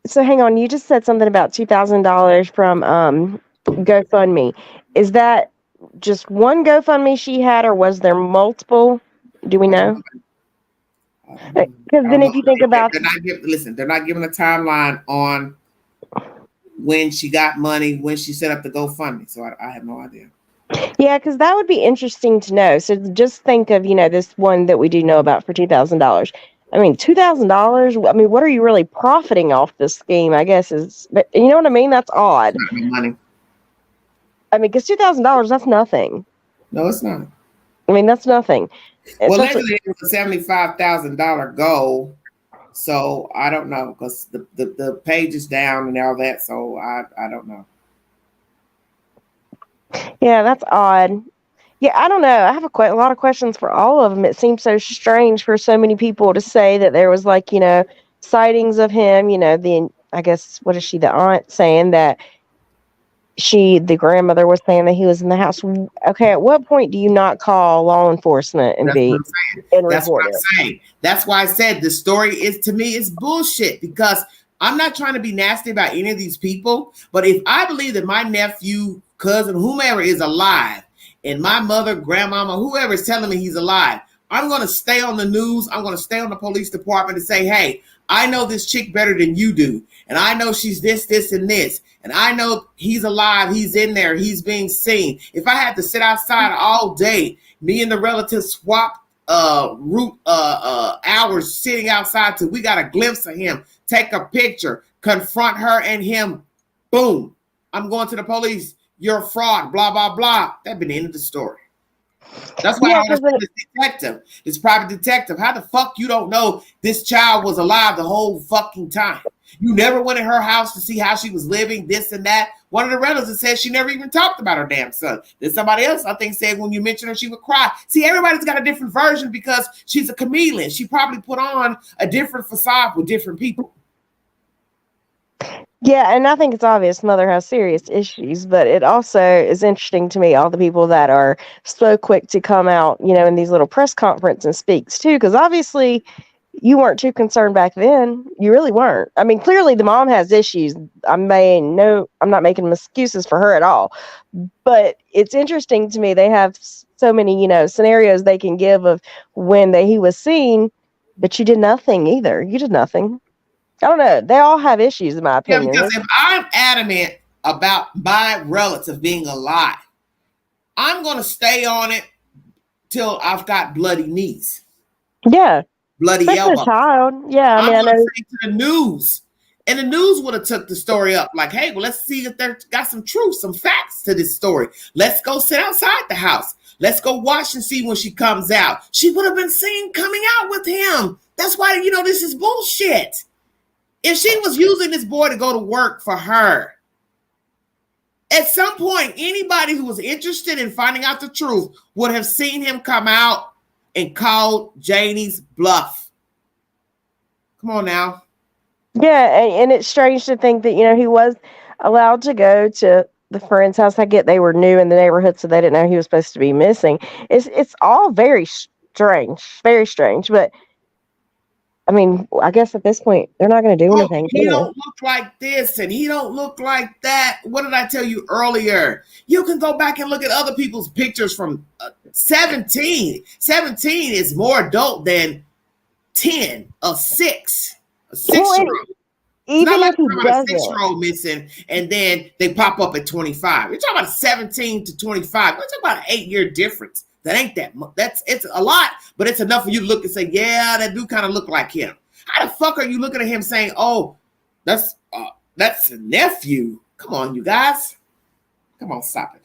Speaker 9: So hang on, you just said something about $2,000 from GoFundMe. Is that just one GoFundMe she had, or was there multiple? Do we know? Because then if you think about...
Speaker 1: They're not giving a timeline on when she got money, when she set up the GoFundMe. So I have no idea.
Speaker 9: Yeah, because that would be interesting to know. So just think of, this one that we do know about for $2,000. I mean, $2,000. I mean, what are you really profiting off this scheme? I guess but you know what I mean? That's odd.
Speaker 1: It's not money.
Speaker 9: I mean, because $2,000, that's nothing.
Speaker 1: No, it's not.
Speaker 9: I mean, that's nothing.
Speaker 1: Well, allegedly it was a $75,000 goal. So I don't know, because the page is down and all that. So I don't know.
Speaker 9: Yeah, that's odd. Yeah, I don't know. I have a lot of questions for all of them. It seems so strange for so many people to say that there was sightings of him, I guess, what is she, the aunt, saying that the grandmother was saying that he was in the house. Okay, at what point do you not call law enforcement and
Speaker 1: That's what
Speaker 9: report
Speaker 1: I'm
Speaker 9: it?
Speaker 1: saying. That's why I said the story to me, is bullshit, because I'm not trying to be nasty about any of these people, but if I believe that my nephew, cousin, whomever is alive, and my mother, grandmama, whoever is telling me he's alive, I'm going to stay on the news. I'm going to stay on the police department and say, hey, I know this chick better than you do. And I know she's this, and this. And I know he's alive. He's in there. He's being seen. If I had to sit outside all day, me and the relatives swap hours sitting outside till we got a glimpse of him, take a picture, confront her and him. Boom. I'm going to the police. You're a fraud. Blah, blah, blah. That'd been the end of the story. That's why I understand this detective, this private detective. How the fuck you don't know this child was alive the whole fucking time? You never went in her house to see how she was living, this and that. One of the relatives said she never even talked about her damn son. Then somebody else, I think, said when you mentioned her, she would cry. See, everybody's got a different version because she's a chameleon. She probably put on a different facade with different people.
Speaker 9: Yeah, and I think it's obvious mother has serious issues, but it also is interesting to me all the people that are so quick to come out, in these little press conference and speaks too, because obviously you weren't too concerned back then. You really weren't. I mean, clearly the mom has issues. I'm not making excuses for her at all, but it's interesting to me. They have so many, scenarios they can give of when he was seen, but you did nothing either. You did nothing. I don't know. They all have issues, in my opinion.
Speaker 1: Yeah, because if I'm adamant about my relative being alive, I'm going to stay on it till I've got bloody knees.
Speaker 9: Yeah.
Speaker 1: Bloody elbow.
Speaker 9: A child. Yeah,
Speaker 1: I know. Say to the news. And the news would have took the story up like, hey, well, let's see if there's got some truth, some facts to this story. Let's go sit outside the house. Let's go watch and see when she comes out. She would have been seen coming out with him. That's why, this is bullshit. If she was using this boy to go to work for her, at some point, anybody who was interested in finding out the truth would have seen him come out and called Janie's bluff. Come on now.
Speaker 9: Yeah, and it's strange to think that, he was allowed to go to the friend's house. I get they were new in the neighborhood, so they didn't know he was supposed to be missing. It's all very strange, but I mean, I guess at this point, they're not going to do anything.
Speaker 1: He don't look like this and he don't look like that. What did I tell you earlier? You can go back and look at other people's pictures from 17. 17 is more adult than 10 or 6. A 6-year-old.
Speaker 9: Even if he doesn't.
Speaker 1: A 6-year-old missing and then they pop up at 25. You're talking about 17 to 25. We're talking about an 8-year difference. That ain't that much. It's a lot, but it's enough for you to look and say, yeah, that do kind of look like him. How the fuck are you looking at him saying, oh, that's a nephew? Come on, you guys. Come on, stop it.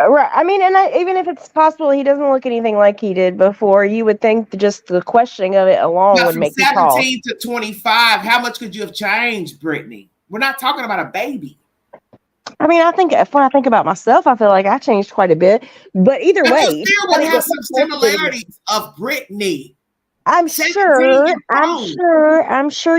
Speaker 9: Right. I mean, and even if it's possible he doesn't look anything like he did before, you would think that just the questioning of it alone would make you call.
Speaker 1: 17 to 25, how much could you have changed, Brittany? We're not talking about a baby.
Speaker 9: I mean, when I think about myself, I feel like I changed quite a bit. But either way,
Speaker 1: you still would have some similarities of Brittany.
Speaker 9: I'm sure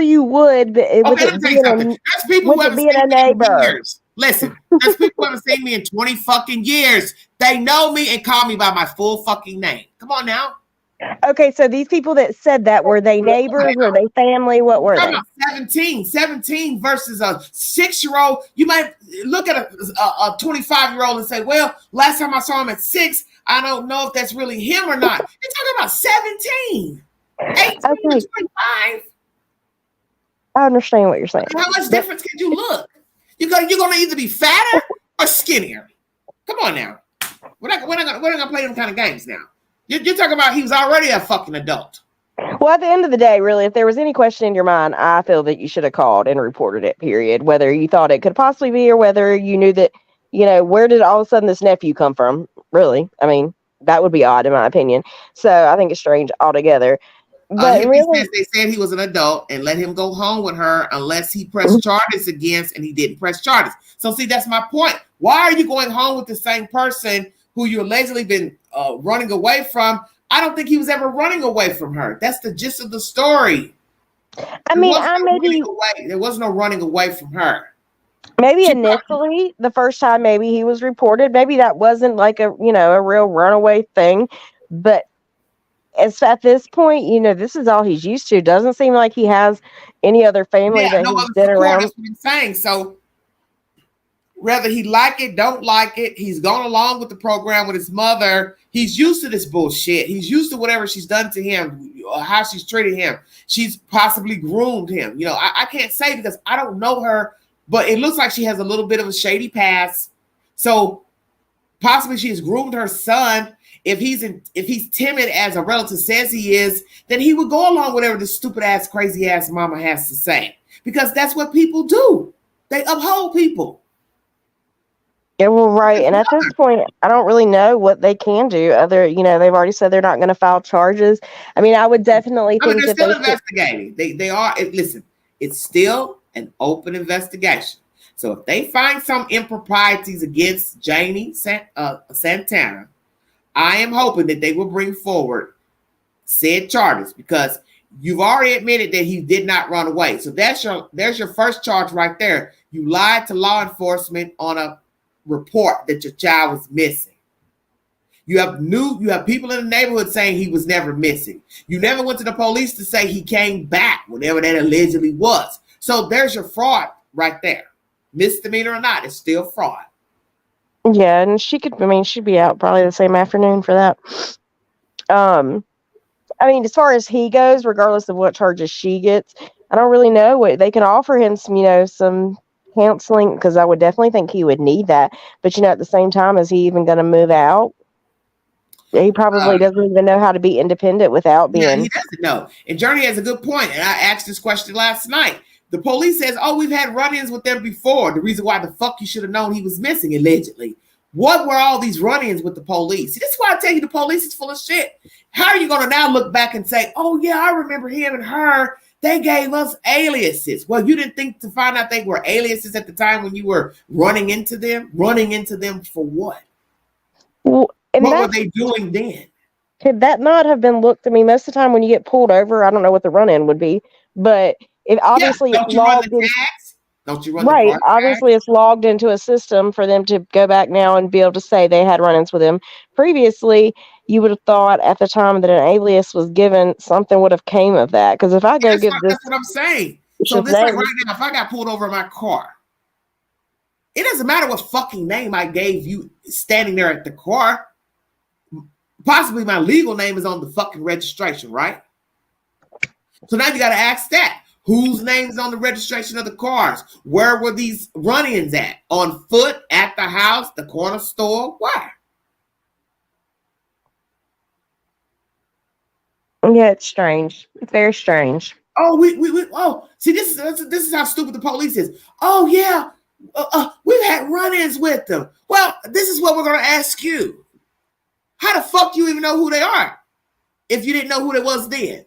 Speaker 9: you would. But
Speaker 1: okay, let me tell you something. There's people who haven't seen me in years. Listen, there's people who haven't seen me in 20 fucking years. They know me and call me by my full fucking name. Come on now.
Speaker 9: Okay, so these people that said that, were they neighbors? Were they family? What were they?
Speaker 1: 17 versus a 6-year-old. You might look at a 25-year-old and say, well, last time I saw him at 6, I don't know if that's really him or not. You're talking about 17. 18 to 25.
Speaker 9: I understand what you're saying.
Speaker 1: How much difference could you look? You're going to either be fatter or skinnier. Come on now. We're not going to play them kind of games now. You're talking about he was already a fucking adult.
Speaker 9: Well, at the end of the day, really, if there was any question in your mind, I feel that you should have called and reported it, period. Whether you thought it could possibly be or whether you knew that, where did all of a sudden this nephew come from? Really? I mean, that would be odd in my opinion. So I think it's strange altogether. But really,
Speaker 1: they said he was an adult and let him go home with her unless he pressed charges against, and he didn't press charges. So see, that's my point. Why are you going home with the same person who you allegedly been running away from? I don't think he was ever running away from her. That's the gist of the story.
Speaker 9: I mean,
Speaker 1: there was no running away from her.
Speaker 9: Maybe initially, the first time maybe he was reported, maybe that wasn't like a real runaway thing. But at this point, this is all he's used to. Doesn't seem like he has any other family that he's been around.
Speaker 1: That's what I'm saying. So whether he like it, don't like it, he's gone along with the program with his mother. He's used to this bullshit. He's used to whatever she's done to him, how she's treated him. She's possibly groomed him. I can't say because I don't know her, but it looks like she has a little bit of a shady past. So possibly she has groomed her son. if he's timid as a relative says he is, then he would go along with whatever the stupid ass, crazy ass mama has to say. Because that's what people do. They uphold people.
Speaker 9: Yeah, well, right. And at this point, I don't really know what they can do. They've already said they're not going to file charges. I mean, I would definitely think
Speaker 1: They're
Speaker 9: that they
Speaker 1: still investigating. They are. Listen, it's still an open investigation. So if they find some improprieties against Janie Santana, I am hoping that they will bring forward said charges, because you've already admitted that he did not run away. So there's your first charge right there. You lied to law enforcement on a report that your child was missing. You have people in the neighborhood saying he was never missing. You never went to the police to say he came back, whatever that allegedly was. So there's your fraud right there. Misdemeanor or not, it's still fraud.
Speaker 9: Yeah, and she'd be out probably the same afternoon for that. I mean, as far as he goes, regardless of what charges she gets, I don't really know what they can offer him. Some counseling, because I would definitely think he would need that. But at the same time, is he even going to move out? He probably doesn't even know how to be independent without being.
Speaker 1: Yeah, he doesn't know. And Journey has a good point. And I asked this question last night. The police says, "Oh, we've had run-ins with them before." The reason why the fuck you should have known he was missing, allegedly. What were all these run-ins with the police? See, this is why I tell you the police is full of shit. How are you going to now look back and say, "Oh yeah, I remember him and her. They gave us aliases"? Well, you didn't think to find out they were aliases at the time when you were running into them? Running into them for what?
Speaker 9: Well,
Speaker 1: what were they doing then?
Speaker 9: Could that not have been looked? I mean, most of the time when you get pulled over, I don't know what the run-in would be, but if obviously
Speaker 1: don't
Speaker 9: it's
Speaker 1: you run
Speaker 9: logged
Speaker 1: the
Speaker 9: in,
Speaker 1: tags? Don't you run
Speaker 9: right?
Speaker 1: the car
Speaker 9: Obviously, it's logged into a system for them to go back now and be able to say they had run-ins with him previously. You would have thought at the time that an alias was given, something would have came of that. Because if I go give this,
Speaker 1: that's what I'm saying. So this like right now, if I got pulled over in my car, it doesn't matter what fucking name I gave you standing there at the car. Possibly my legal name is on the fucking registration, right? So now you got to ask that. Whose name is on the registration of the cars? Where were these run-ins at? On foot, at the house, the corner store? Why?
Speaker 9: Yeah, it's strange. It's very strange.
Speaker 1: Oh, see, this is how stupid the police is. Oh, yeah, we've had run-ins with them. Well, this is what we're going to ask you. How the fuck do you even know who they are if you didn't know who they was then?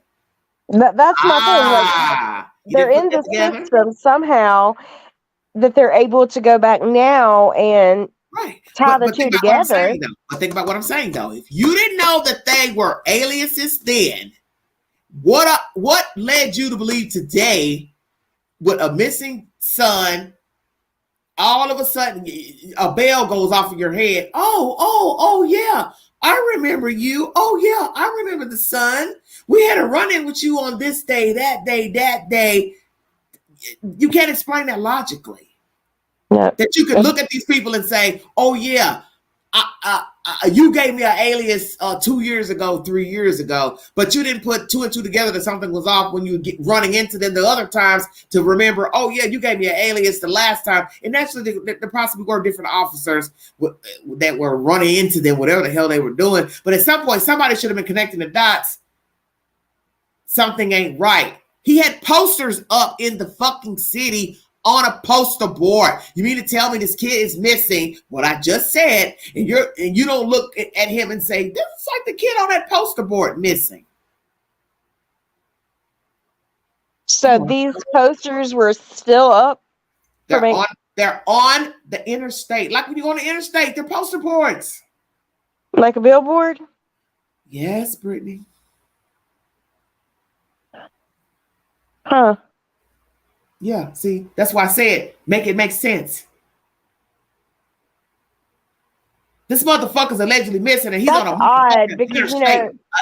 Speaker 9: That's my thing. Like, they're in the system somehow that they're able to go back now and tie the two together.
Speaker 1: But think about what I'm saying, though. If you didn't know that they were aliases then, what led you to believe today with a missing son, all of a sudden a bell goes off of your head? Oh, yeah. I remember you. Oh, yeah, I remember the son. We had a run-in with you on this day, that day. You can't explain that logically.
Speaker 9: No.
Speaker 1: That you can look at these people and say, "Oh, yeah, you gave me an alias 2 years ago, 3 years ago, but you didn't put two and two together that something was off when you get running into them the other times to remember, oh, yeah, you gave me an alias the last time." And actually, there possibly were different officers that were running into them, whatever the hell they were doing. But at some point, somebody should have been connecting the dots. Something ain't right. He had posters up in the fucking city on a poster board. You mean to tell me this kid is missing? What I just said, and you don't look at him and say, "This is like the kid on that poster board missing."
Speaker 9: So these posters were still up.
Speaker 1: They're on the interstate. Like when you go on the interstate, they're poster boards.
Speaker 9: Like a billboard?
Speaker 1: Yes, Brittany.
Speaker 9: Huh.
Speaker 1: Yeah, see, that's why I said make it make sense. This motherfucker's allegedly missing, and he's
Speaker 9: that's
Speaker 1: on
Speaker 9: odd because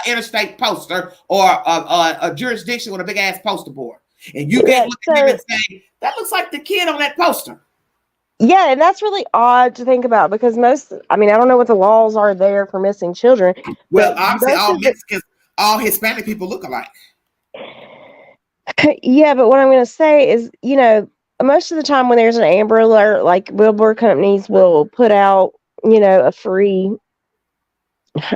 Speaker 1: interstate poster or a jurisdiction with a big ass poster board, and you can't look at him and say that looks like the kid on that poster.
Speaker 9: Yeah, and that's really odd to think about because I don't know what the laws are there for missing children.
Speaker 1: Well, obviously, all Mexicans, all Hispanic people look alike.
Speaker 9: Yeah, but what I'm going to say is, most of the time when there's an Amber Alert, like billboard companies will put out, a free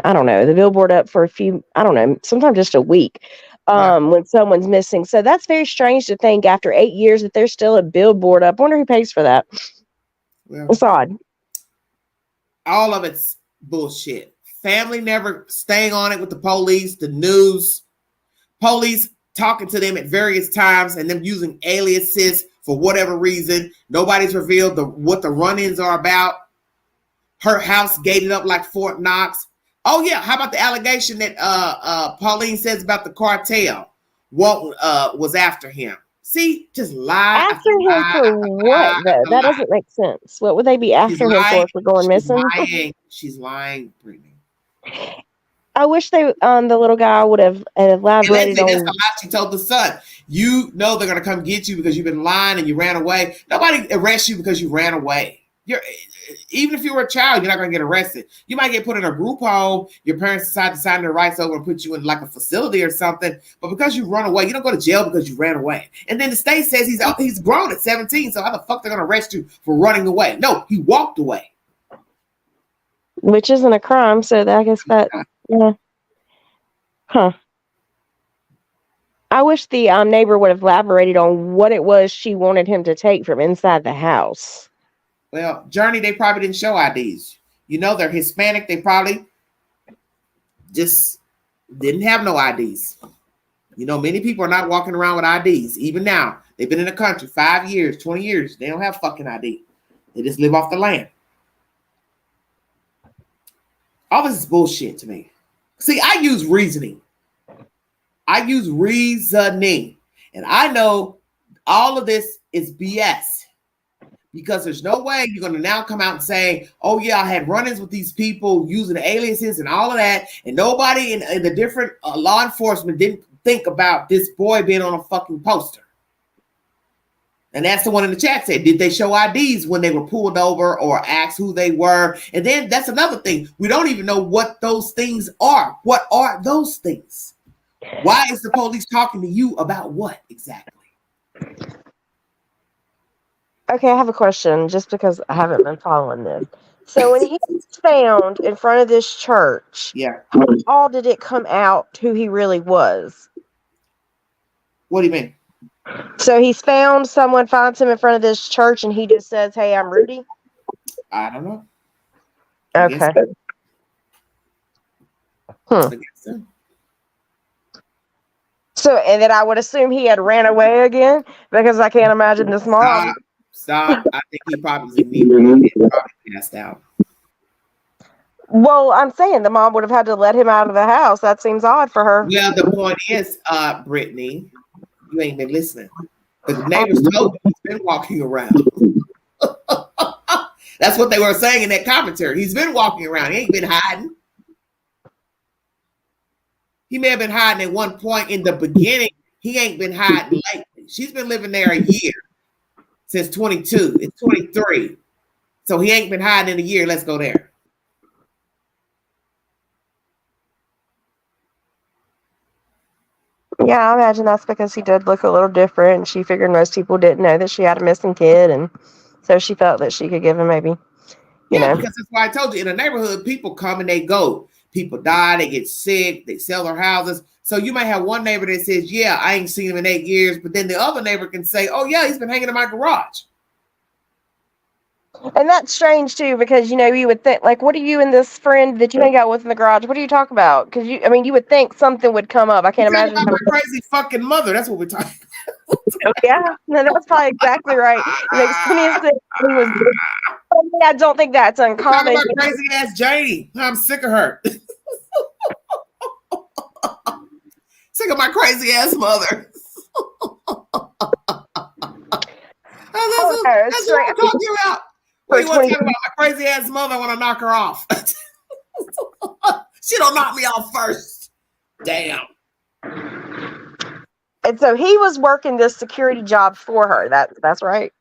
Speaker 9: I don't know, the billboard up for a few, I don't know, sometimes just a week,
Speaker 1: Right.
Speaker 9: when someone's missing. So that's very strange to think after 8 years that there's still a billboard up. I wonder who pays for that.
Speaker 1: Well,
Speaker 9: It's odd.
Speaker 1: all of it's bullshit. Family never staying on it with the police, the news, police talking to them at various times and them using aliases for whatever reason. Nobody's revealed what the run-ins are about. Her house gated up like Fort Knox. Oh yeah, how about the allegation that Pauline says about the cartel? What was after him? See, just lie
Speaker 9: After him for what, though? That doesn't make sense. What would they be
Speaker 1: She's
Speaker 9: after him
Speaker 1: lying.
Speaker 9: for going
Speaker 1: She's
Speaker 9: missing?
Speaker 1: lying. She's lying, Brittany.
Speaker 9: I wish they, the little guy would have elaborated
Speaker 1: That's the
Speaker 9: on.
Speaker 1: lie she told the son. You know they're gonna come get you because you've been lying and you ran away. Nobody arrests you because you ran away. Even if you were a child, you're not gonna get arrested. You might get put in a group home. Your parents decide to sign their rights over and put you in like a facility or something. But because you run away, you don't go to jail because you ran away. And then the state says he's grown at 17. So how the fuck they're gonna arrest you for running away? No, he walked away.
Speaker 9: Which isn't a crime, so I guess that, yeah. Huh. I wish the neighbor would have elaborated on what it was she wanted him to take from inside the house.
Speaker 1: Well, Journey, they probably didn't show IDs. You know, they're Hispanic. They probably just didn't have no IDs. You know, many people are not walking around with IDs. Even now, they've been in the country 5 years, 20 years. They don't have fucking ID. They just live off the land. All this is bullshit to me. See, I use reasoning. I use reasoning. And I know all of this is BS. Because there's no way you're going to now come out and say, oh, yeah, I had run-ins with these people using aliases and all of that. And nobody in the different law enforcement didn't think about this boy being on a fucking poster. And that's the one in the chat said, did they show IDs when they were pulled over or asked who they were? And then that's another thing. We don't even know what those things are. What are those things? Why is the police talking to you about what exactly?
Speaker 9: Okay, I have a question just because I haven't been following this. So when he was found in front of this church,
Speaker 1: Yeah.
Speaker 9: how all did it come out who he really was?
Speaker 1: What do you mean?
Speaker 9: So he's found, someone finds him in front of this church and he just says, hey, I'm Rudy?
Speaker 1: I don't know.
Speaker 9: Okay.
Speaker 1: I guess so.
Speaker 9: So, and then I would assume he had ran away again because I can't imagine this mom.
Speaker 1: Stop. I think he probably probably passed out.
Speaker 9: Well, I'm saying the mom would have had to let him out of the house. That seems odd for her.
Speaker 1: Well, the point is, Brittany, you ain't been listening. The neighbors told you he's been walking around. That's what they were saying in that commentary. He's been walking around. He ain't been hiding. He may have been hiding at one point in the beginning. He ain't been hiding lately. She's been living there a year since 22. It's 23. So he ain't been hiding in a year. Let's go there.
Speaker 9: Yeah, I imagine that's because he did look a little different. And she figured most people didn't know that she had a missing kid. And so she felt that she could give him maybe, you know.
Speaker 1: Because that's why I told you, in a neighborhood, people come and they go. People die, they get sick, they sell their houses. So you might have one neighbor that says, yeah, I ain't seen him in 8 years. But then the other neighbor can say, oh, yeah, he's been hanging in my garage.
Speaker 9: And that's strange, too, because, you know, you would think, like, what are you and this friend that you hang out with in the garage? What do you talk about? Because, you would think something would come up. I can't imagine.
Speaker 1: About my crazy fucking mother. That's what we're talking about.
Speaker 9: Yeah, no, that's probably exactly right. It makes plenty of sense. He was. I don't think that's uncommon.
Speaker 1: Talking about crazy ass Janie. I'm sick of her. Sick of my crazy ass mother. That's what I'm talking about. What you want to talk about? My crazy ass mother, I want to knock her off. She don't knock me off first. Damn.
Speaker 9: And so he was working this security job for her. That's right.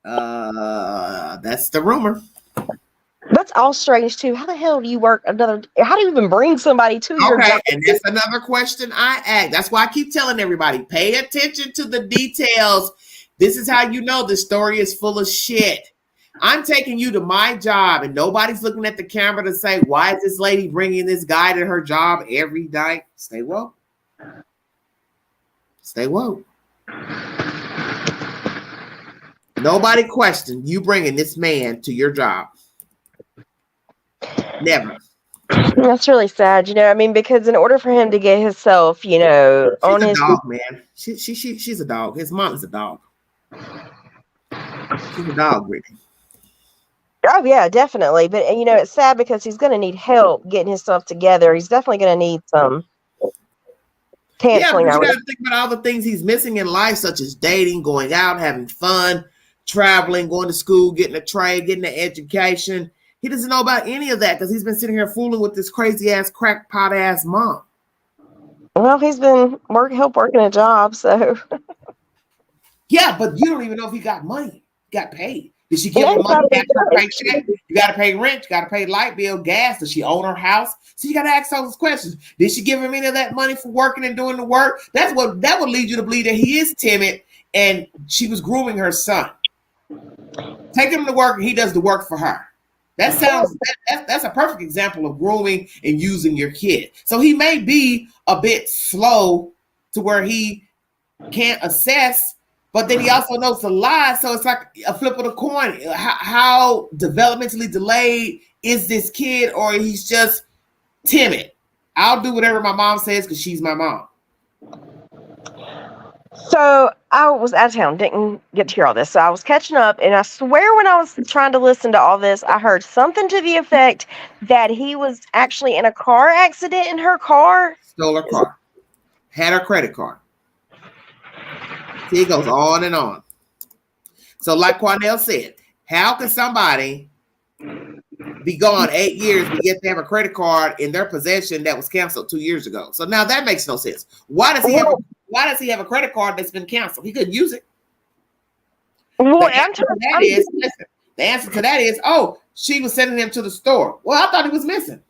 Speaker 1: That's the rumor.
Speaker 9: That's all strange too. How the hell do you work another? How do you even bring somebody to your job?
Speaker 1: And that's another question I ask. That's why I keep telling everybody: pay attention to the details. This is how you know the story is full of shit. I'm taking you to my job and nobody's looking at the camera to say, why is this lady bringing this guy to her job every night? Stay woke. Stay woke. Nobody questioned you bringing this man to your job. Never.
Speaker 9: That's really sad, I mean, because in order for him to get himself, on
Speaker 1: She's a
Speaker 9: his
Speaker 1: dog, man. She's a dog. His mom is a dog. She's a dog, Brittany.
Speaker 9: Oh yeah, definitely. But it's sad because he's going to need help getting himself together. He's definitely going to need some counseling.
Speaker 1: Yeah, but you got to think about all the things he's missing in life, such as dating, going out, having fun, traveling, going to school, getting a trade, getting an education. He doesn't know about any of that because he's been sitting here fooling with this crazy ass crackpot ass mom.
Speaker 9: Well, he's been working a job, so.
Speaker 1: Yeah, but you don't even know if he got money, got paid. Did she give him money after her paycheck? You got to pay rent, you got to pay light bill, gas. Does she own her house? So you got to ask those questions. Did she give him any of that money for working and doing the work? That would lead you to believe that he is timid and she was grooming her son. Take him to work and he does the work for her. That's a perfect example of grooming and using your kid. So he may be a bit slow to where he can't assess, but then he also knows to lie. So it's like a flip of the coin. How developmentally delayed is this kid, or he's just timid? I'll do whatever my mom says because she's my mom.
Speaker 9: So I was out of town, didn't get to hear all this. So I was catching up, and I swear when I was trying to listen to all this, I heard something to the effect that he was actually in a car accident in her car.
Speaker 1: Stole her car. Had her credit card. See, it goes on and on. So like Quanell said, how can somebody be gone 8 years but yet they have a credit card in their possession that was canceled 2 years ago? So now that makes no sense. Why does he have a credit card that's been canceled? He couldn't use it.
Speaker 9: Well,
Speaker 1: The answer to that is, oh, she was sending him to the store. Well, I thought he was missing.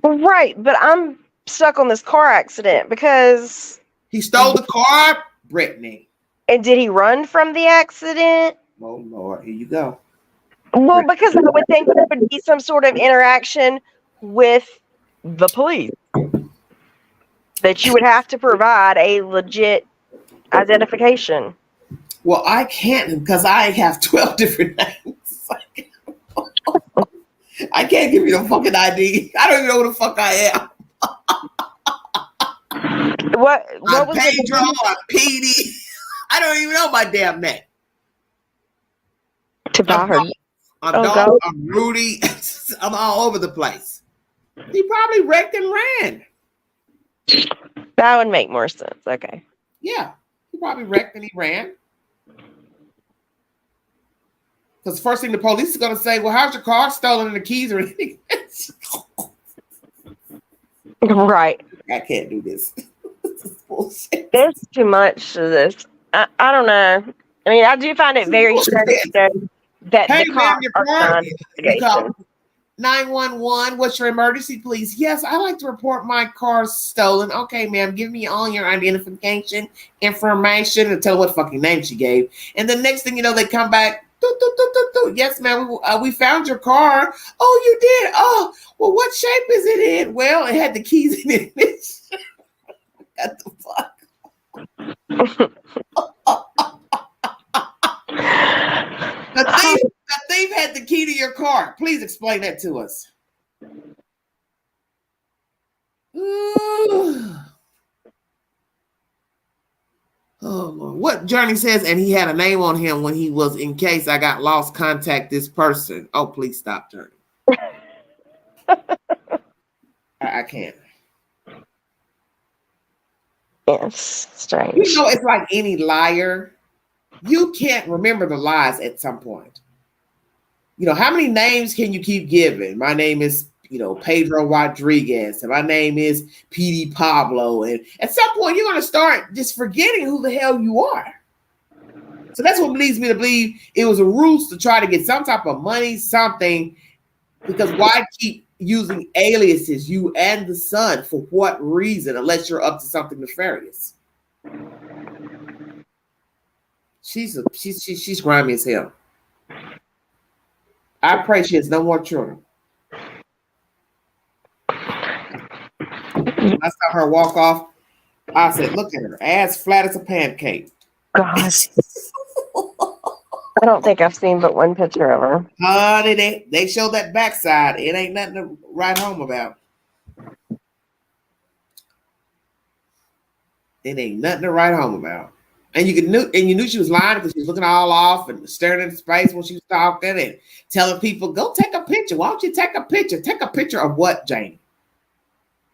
Speaker 9: Right, but I'm stuck on this car accident because
Speaker 1: he stole the car, Brittany.
Speaker 9: And did he run from the accident?
Speaker 1: Oh Lord, here you go.
Speaker 9: Well, because I would think there would be some sort of interaction with the police. That you would have to provide a legit identification.
Speaker 1: Well, I can't because I have 12 different names. I can't give you the fucking ID. I don't even know who the fuck I am.
Speaker 9: What
Speaker 1: I'm
Speaker 9: was
Speaker 1: Pedro, I'm PD. I don't even know my damn name.
Speaker 9: To buy her.
Speaker 1: I'm Rudy. I'm all over the place. He probably wrecked and ran.
Speaker 9: That would make more sense. Okay.
Speaker 1: Yeah, he probably wrecked and he ran. Because the first thing the police is going to say, well, how's your car stolen and the keys or anything?
Speaker 9: Right.
Speaker 1: I can't do this. This is bullshit.
Speaker 9: There's too much to this. I don't know. I mean, I do find it very strange that
Speaker 1: hey,
Speaker 9: the
Speaker 1: ma'am,
Speaker 9: cops
Speaker 1: your
Speaker 9: are
Speaker 1: car. You call
Speaker 9: investigation.
Speaker 1: 911. What's your emergency, please? Yes, I'd like to report my car stolen. Okay, ma'am, give me all your identification information and tell her what fucking name she gave. And the next thing you know, they come back. Yes, ma'am, we found your car. Oh, you did? Oh, well, what shape is it in? Well, it had the keys in it. What the fuck? The thief had the key to your car. Please explain that to us. Ooh. Oh Lord. What Journey says, and he had a name on him when he was in case I got lost, contact this person. Oh, please stop, Journey. I can't.
Speaker 9: Yes, strange.
Speaker 1: You know, it's like any liar. You can't remember the lies at some point. You know, how many names can you keep giving? My name is, Pedro Rodriguez, and my name is PD Pablo. And at some point, you're going to start just forgetting who the hell you are. So that's what leads me to believe it was a ruse to try to get some type of money, something, because why keep using aliases, you and the son, for what reason, unless you're up to something nefarious? She's grimy as hell. I pray she has no more children. When I saw her walk off, I said, look at her, ass flat as a pancake.
Speaker 9: Gosh. I don't think I've seen but one picture of her.
Speaker 1: Honey, they show that backside. It ain't nothing to write home about. It ain't nothing to write home about. And you knew she was lying because she was looking all off and staring into space when she was talking and telling people, go take a picture. Why don't you take a picture? Take a picture of what, Janie?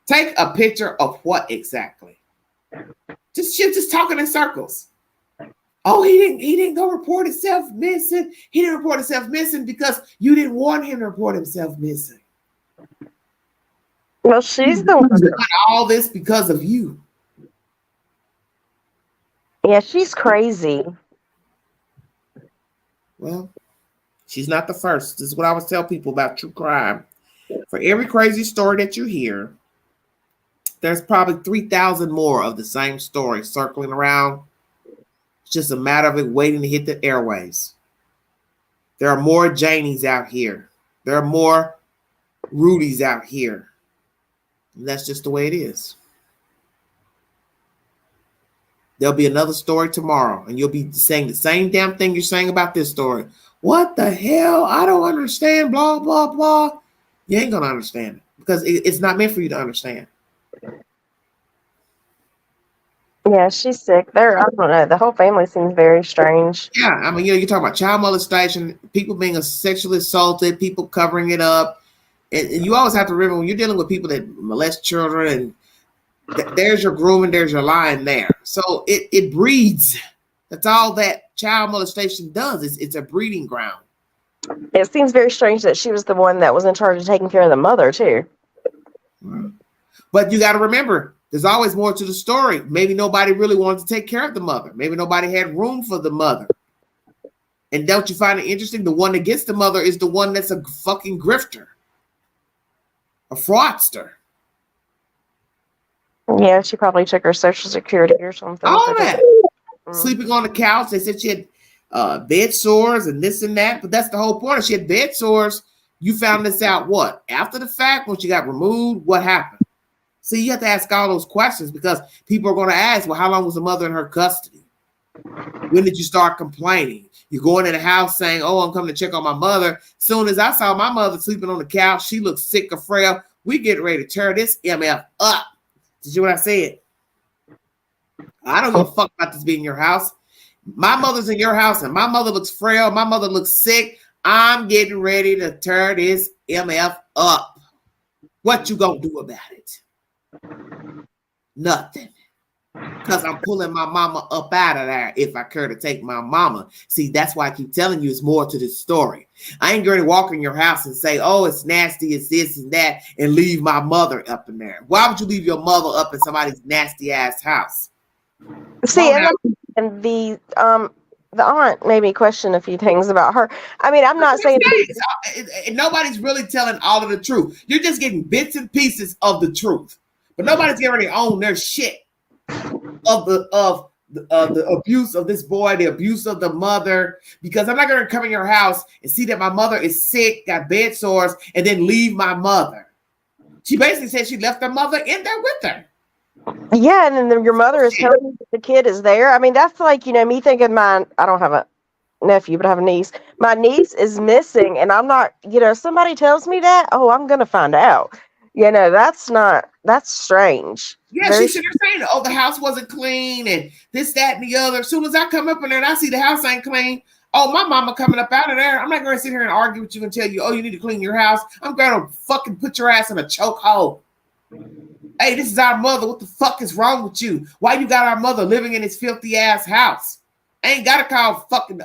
Speaker 1: Take a picture of what exactly? She was just talking in circles. Oh, he didn't go report himself missing. He didn't report himself missing because you didn't want him to report himself missing.
Speaker 9: Well, she's the one.
Speaker 1: All this because of you.
Speaker 9: Yeah, she's crazy.
Speaker 1: Well, she's not the first. This is what I always tell people about true crime. For every crazy story that you hear, there's probably 3,000 more of the same story circling around. It's just a matter of it waiting to hit the airways. There are more Janies out here. There are more Rudys out here. And that's just the way it is. There'll be another story tomorrow, and you'll be saying the same damn thing you're saying about this story. What the hell? I don't understand, blah, blah, blah. You ain't going to understand it because it's not meant for you to understand.
Speaker 9: Yeah, she's sick. I don't know. The whole family seems very strange.
Speaker 1: Yeah, I mean, you're talking about child molestation, people being sexually assaulted, people covering it up. And you always have to remember when you're dealing with people that molest children, and there's your grooming, there's your lying there. So it breeds. That's all that child molestation does. It's a breeding ground.
Speaker 9: It seems very strange that she was the one that was in charge of taking care of the mother, too.
Speaker 1: But you got to remember, there's always more to the story. Maybe nobody really wanted to take care of the mother. Maybe nobody had room for the mother. And don't you find it interesting? The one that gets the mother is the one that's a fucking grifter, a fraudster.
Speaker 9: Yeah, she probably took her Social Security or something.
Speaker 1: All that. Sleeping on the couch. They said she had bed sores and this and that. But that's the whole point. If she had bed sores, you found this out what? After the fact, when she got removed, what happened? See, you have to ask all those questions because people are going to ask, well, how long was the mother in her custody? When did you start complaining? You're going in the house saying, oh, I'm coming to check on my mother. Soon as I saw my mother sleeping on the couch, she looked sick or frail. We get ready to tear this MF up. Did you hear what I said? I don't give a fuck about this being your house. My mother's in your house and my mother looks frail. My mother looks sick. I'm getting ready to tear this MF up. What you gonna do about it? Nothing. Because I'm pulling my mama up out of there if I care to take my mama. See, that's why I keep telling you it's more to this story. I ain't going to walk in your house and say, oh, it's nasty, it's this and that, and leave my mother up in there. Why would you leave your mother up in somebody's nasty ass house?
Speaker 9: See, and the aunt made me question a few things about her. I mean, I'm not saying
Speaker 1: nobody's really telling all of the truth. You're just getting bits and pieces of the truth. But nobody's getting ready to own their shit of the abuse of this boy, the abuse of the mother, because I'm not going to come in your house and see that my mother is sick, got bed sores, and then leave my mother. She basically said she left her mother in there with her.
Speaker 9: Yeah, and then your mother is telling you that the kid is there. I mean, that's like, me thinking I don't have a nephew, but I have a niece. My niece is missing, and I'm not, somebody tells me that, oh, I'm going to find out. That's strange.
Speaker 1: Yeah, she's sitting there saying, oh, the house wasn't clean and this, that, and the other. As soon as I come up in there and I see the house ain't clean, oh, my mama coming up out of there. I'm not going to sit here and argue with you and tell you, oh, you need to clean your house. I'm going to fucking put your ass in a chokehold. Hey, this is our mother. What the fuck is wrong with you? Why you got our mother living in this filthy ass house? I ain't got to call fucking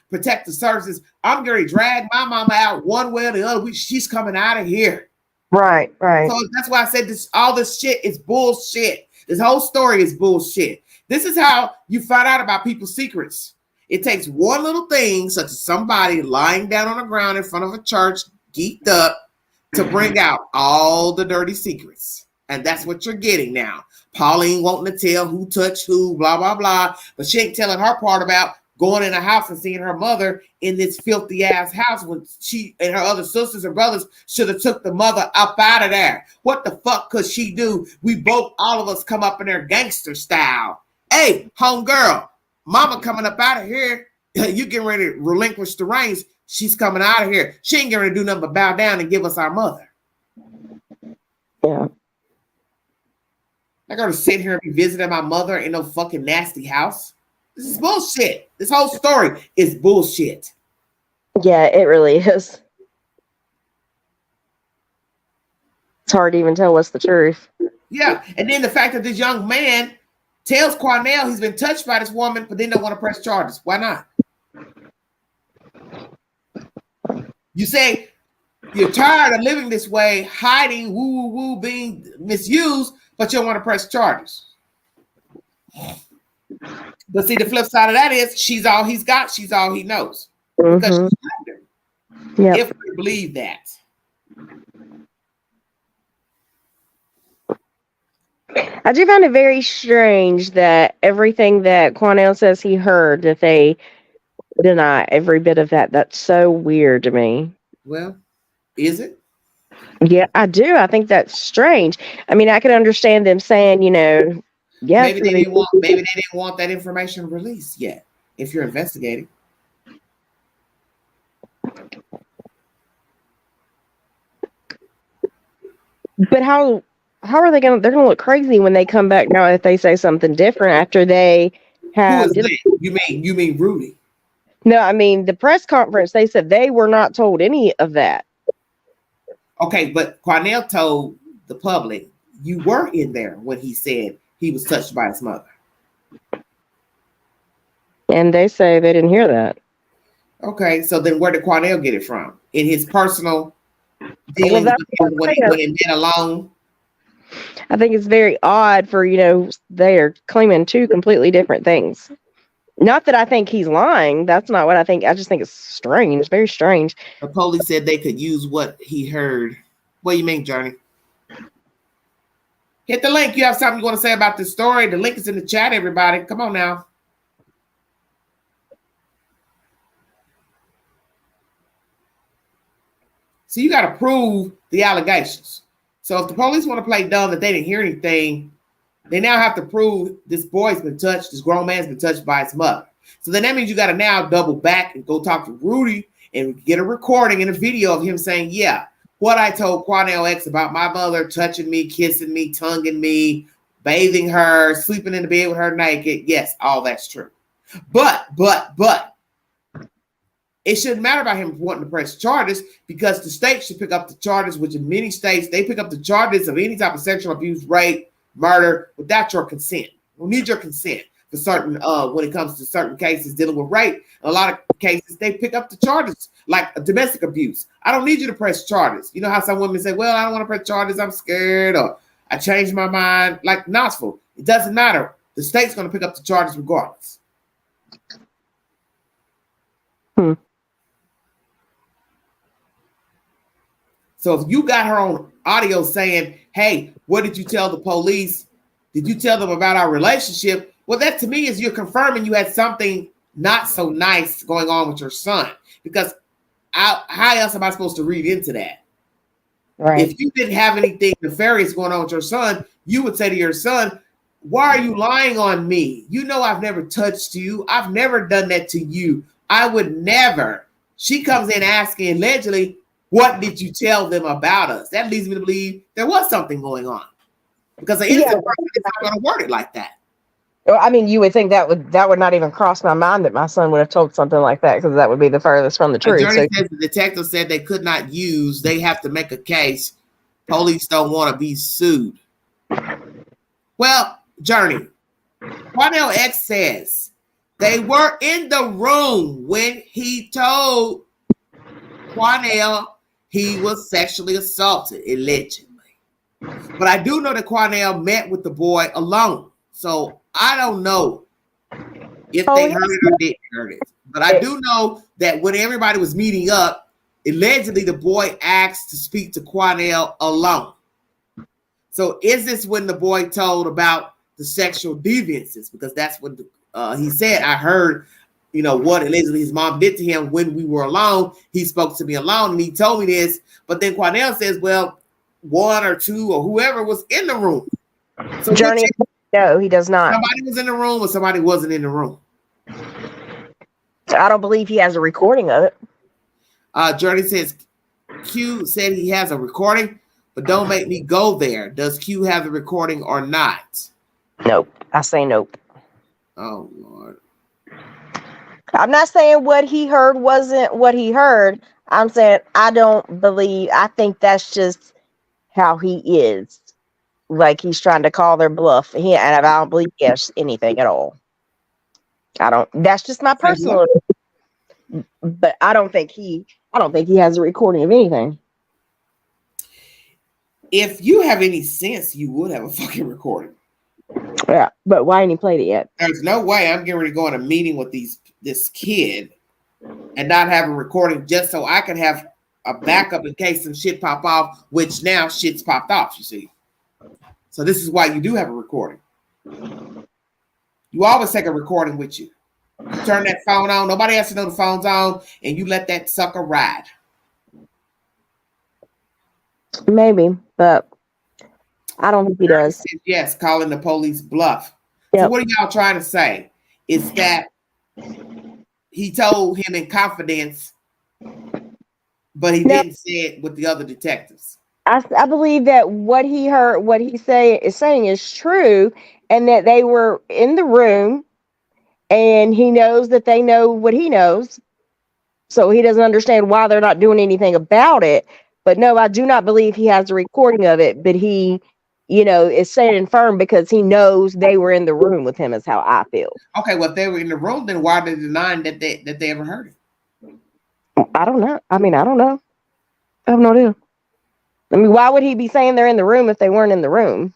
Speaker 1: protective services. I'm going to drag my mama out one way or the other. She's coming out of here.
Speaker 9: Right.
Speaker 1: So that's why I said all this shit is bullshit. This whole story is bullshit. This is how you find out about people's secrets. It takes one little thing, such as somebody lying down on the ground in front of a church, geeked up, to bring out all the dirty secrets. And that's what you're getting now. Pauline wanting to tell who touched who, blah, blah, blah. But she ain't telling her part about going in the house and seeing her mother in this filthy ass house when she and her other sisters and brothers should have took the mother up out of there. What the fuck could she do? All of us come up in there gangster style. Hey, homegirl, mama coming up out of here. You getting ready to relinquish the reins. She's coming out of here. She ain't going to do nothing but bow down and give us our mother.
Speaker 9: Yeah.
Speaker 1: I'm going to sit here and be visiting my mother in no fucking nasty house. This is bullshit. This whole story is bullshit.
Speaker 9: Yeah, it really is. It's hard to even tell what's the truth.
Speaker 1: Yeah, and then the fact that this young man tells Cornell he's been touched by this woman, but then don't want to press charges. Why not? You say you're tired of living this way, hiding, woo, being misused, but you don't want to press charges. But see, the flip side of that is she's all he's got. She's all he knows. Because she's him.
Speaker 9: Yep.
Speaker 1: If we believe that.
Speaker 9: I do find it very strange that everything that Quanell says he heard, that they deny every bit of that. That's so weird to me.
Speaker 1: Well, is it?
Speaker 9: Yeah, I do. I think that's strange. I mean, I can understand them saying, yes.
Speaker 1: Maybe they didn't want that information released yet. If you're investigating.
Speaker 9: But how are they they're gonna look crazy when they come back now if they say something different after they have.
Speaker 1: Who is that? You mean Rudy?
Speaker 9: No, I mean the press conference, they said they were not told any of that.
Speaker 1: Okay, but Cornell told the public you were in there when he said he was touched by his mother.
Speaker 9: And they say they didn't hear that.
Speaker 1: Okay, so then where did Cornell get it from? In his personal dealings with him when he been alone?
Speaker 9: I think it's very odd for, they are claiming two completely different things. Not that I think he's lying. That's not what I think. I just think it's strange. Very strange.
Speaker 1: The police said they could use what he heard. What do you mean, Johnny? Hit the link. You have something you want to say about this story? The link is in the chat, everybody. Come on now. So you got to prove the allegations. So if the police want to play dumb that they didn't hear anything, they now have to prove this boy's been touched, this grown man's been touched by his mother. So then that means you got to now double back and go talk to Rudy and get a recording and a video of him saying, yeah, what I told Quanell X about my mother touching me, kissing me, tonguing me, bathing her, sleeping in the bed with her naked. Yes, all that's true. But it shouldn't matter about him wanting to press charges because the state should pick up the charges, which in many states, they pick up the charges of any type of sexual abuse, rape, murder without your consent. We need your consent for certain, when it comes to certain cases dealing with rape. In a lot of cases, they pick up the charges like domestic abuse. I don't need you to press charges. You know how some women say, well, I don't want to press charges. I'm scared or I changed my mind. Like Knoxville, it doesn't matter. The state's going to pick up the charges regardless. So if you got her on audio saying, hey, what did you tell the police? Did you tell them about our relationship? Well, that to me is you're confirming you had something not so nice going on with your son. Because how else am I supposed to read into that?
Speaker 9: Right.
Speaker 1: If you didn't have anything nefarious going on with your son, you would say to your son, why are you lying on me? You know I've never touched you. I've never done that to you. I would never. She comes in asking allegedly, what did you tell them about us? That leads me to believe there was something going on. Because the innocent person is not going to word it like that.
Speaker 9: Well, I mean, you would think that would not even cross my mind that my son would have told something like that because that would be the furthest from the truth.
Speaker 1: Journey says the detective said they could not use. They have to make a case. Police don't want to be sued. Well, Journey, Quanell X says they were in the room when he told Quanell he was sexually assaulted, allegedly. But I do know that Quanell met with the boy alone. So I don't know if they heard it or didn't heard it. But I do know that when everybody was meeting up, allegedly the boy asked to speak to Quanell alone. So is this when the boy told about the sexual deviances? Because that's what he said. I heard you know, what allegedly his mom did to him when we were alone. He spoke to me alone and he told me this. But then Quanell says, well, one or two or whoever was in the room. So
Speaker 9: Journey, no, he does not.
Speaker 1: somebody was in the room or somebody wasn't in the room.
Speaker 9: I don't believe he has a recording of it.
Speaker 1: Journey says Q said he has a recording, but don't make me go there. Does Q have the recording or not?
Speaker 9: Nope. I say nope.
Speaker 1: Oh Lord.
Speaker 9: I'm not saying what he heard wasn't what he heard. I'm saying I think that's just how he is. Like he's trying to call their bluff. And I don't believe he has anything at all. That's just my personal, but I don't think he has a recording of anything.
Speaker 1: If you have any sense, you would have a fucking recording.
Speaker 9: Yeah, but why ain't he played it yet?
Speaker 1: There's no way I'm getting ready to go on a meeting with this kid and not have a recording just so I can have a backup in case some shit pop off, which now shit's popped off, you see. So this is why you do have a recording. You always take a recording with you. You turn that phone on. Nobody has to know the phone's on, and you let that sucker ride.
Speaker 9: Maybe, but I don't think he does.
Speaker 1: Yes, calling the police bluff.
Speaker 9: Yep.
Speaker 1: So what are y'all trying to say? Is that he told him in confidence, but he didn't say it with the other detectives?
Speaker 9: I believe that what he heard, what he saying is true, and that they were in the room, and he knows that they know what he knows, so he doesn't understand why they're not doing anything about it. But no, I do not believe he has a recording of it, but he, is saying firm because he knows they were in the room with him, is how I feel.
Speaker 1: Okay, well, if they were in the room, then why are they denying that they ever heard it?
Speaker 9: I don't know. I don't know. I have no idea. Why would he be saying they're in the room if they weren't in the room?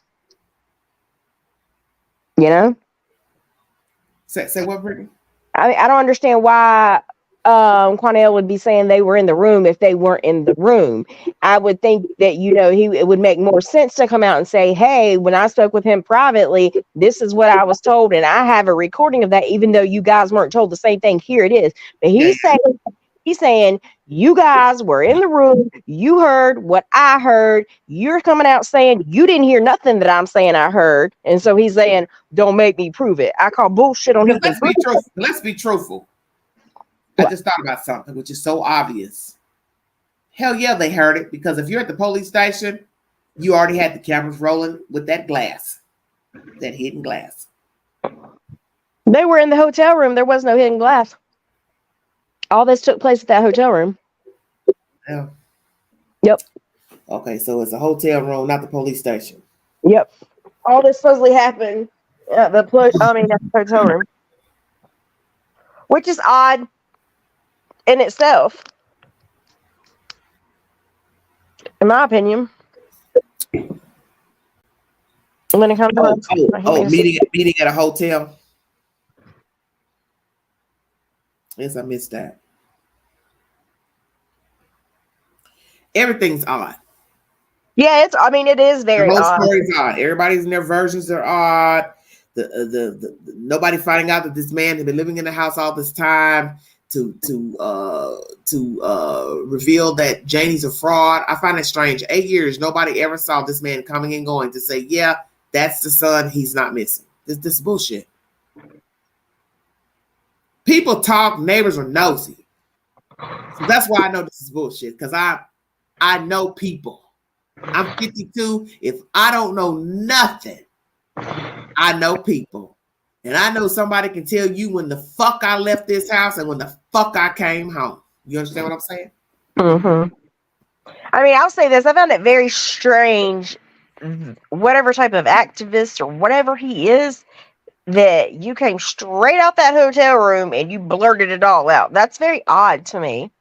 Speaker 1: Say what, Brittany?
Speaker 9: I don't understand why Quanell would be saying they were in the room if they weren't in the room. I would think that, it would make more sense to come out and say, hey, when I spoke with him privately, this is what I was told, and I have a recording of that, even though you guys weren't told the same thing. Here it is. But he's saying you guys were in the room, you heard what I heard, you're coming out saying you didn't hear nothing that I'm saying I heard, and so he's saying, don't make me prove it. I call bullshit on him.
Speaker 1: Let's be truthful. I just thought about something which is so obvious. Hell yeah, they heard it, because if you're at the police station, you already had the cameras rolling with that glass, that hidden glass.
Speaker 9: They were in the hotel room. There was no hidden glass. All this took place at that hotel room.
Speaker 1: Yeah.
Speaker 9: Yep.
Speaker 1: Okay, so it's a hotel room, not the police station.
Speaker 9: Yep. All this supposedly happened at the hotel room, which is odd in itself, in my opinion. When it comes to
Speaker 1: meeting at a hotel. Yes, I missed that. Everything's odd.
Speaker 9: Yeah, it is very
Speaker 1: the whole
Speaker 9: odd.
Speaker 1: story's odd. Everybody's in their versions are odd. The nobody finding out that this man had been living in the house all this time to reveal that Janie's a fraud. I find it strange. 8 years, nobody ever saw this man coming and going to say, yeah, that's the son. He's not missing. This is bullshit. People talk, neighbors are nosy. So that's why I know this is bullshit, because I know people. I'm 52. If I don't know nothing, I know people. And I know somebody can tell you when the fuck I left this house and when the fuck I came home. You understand what I'm saying?
Speaker 9: Mm-hmm. I'll say this. I found it very strange, whatever type of activist or whatever he is, that you came straight out that hotel room and you blurted it all out. That's very odd to me.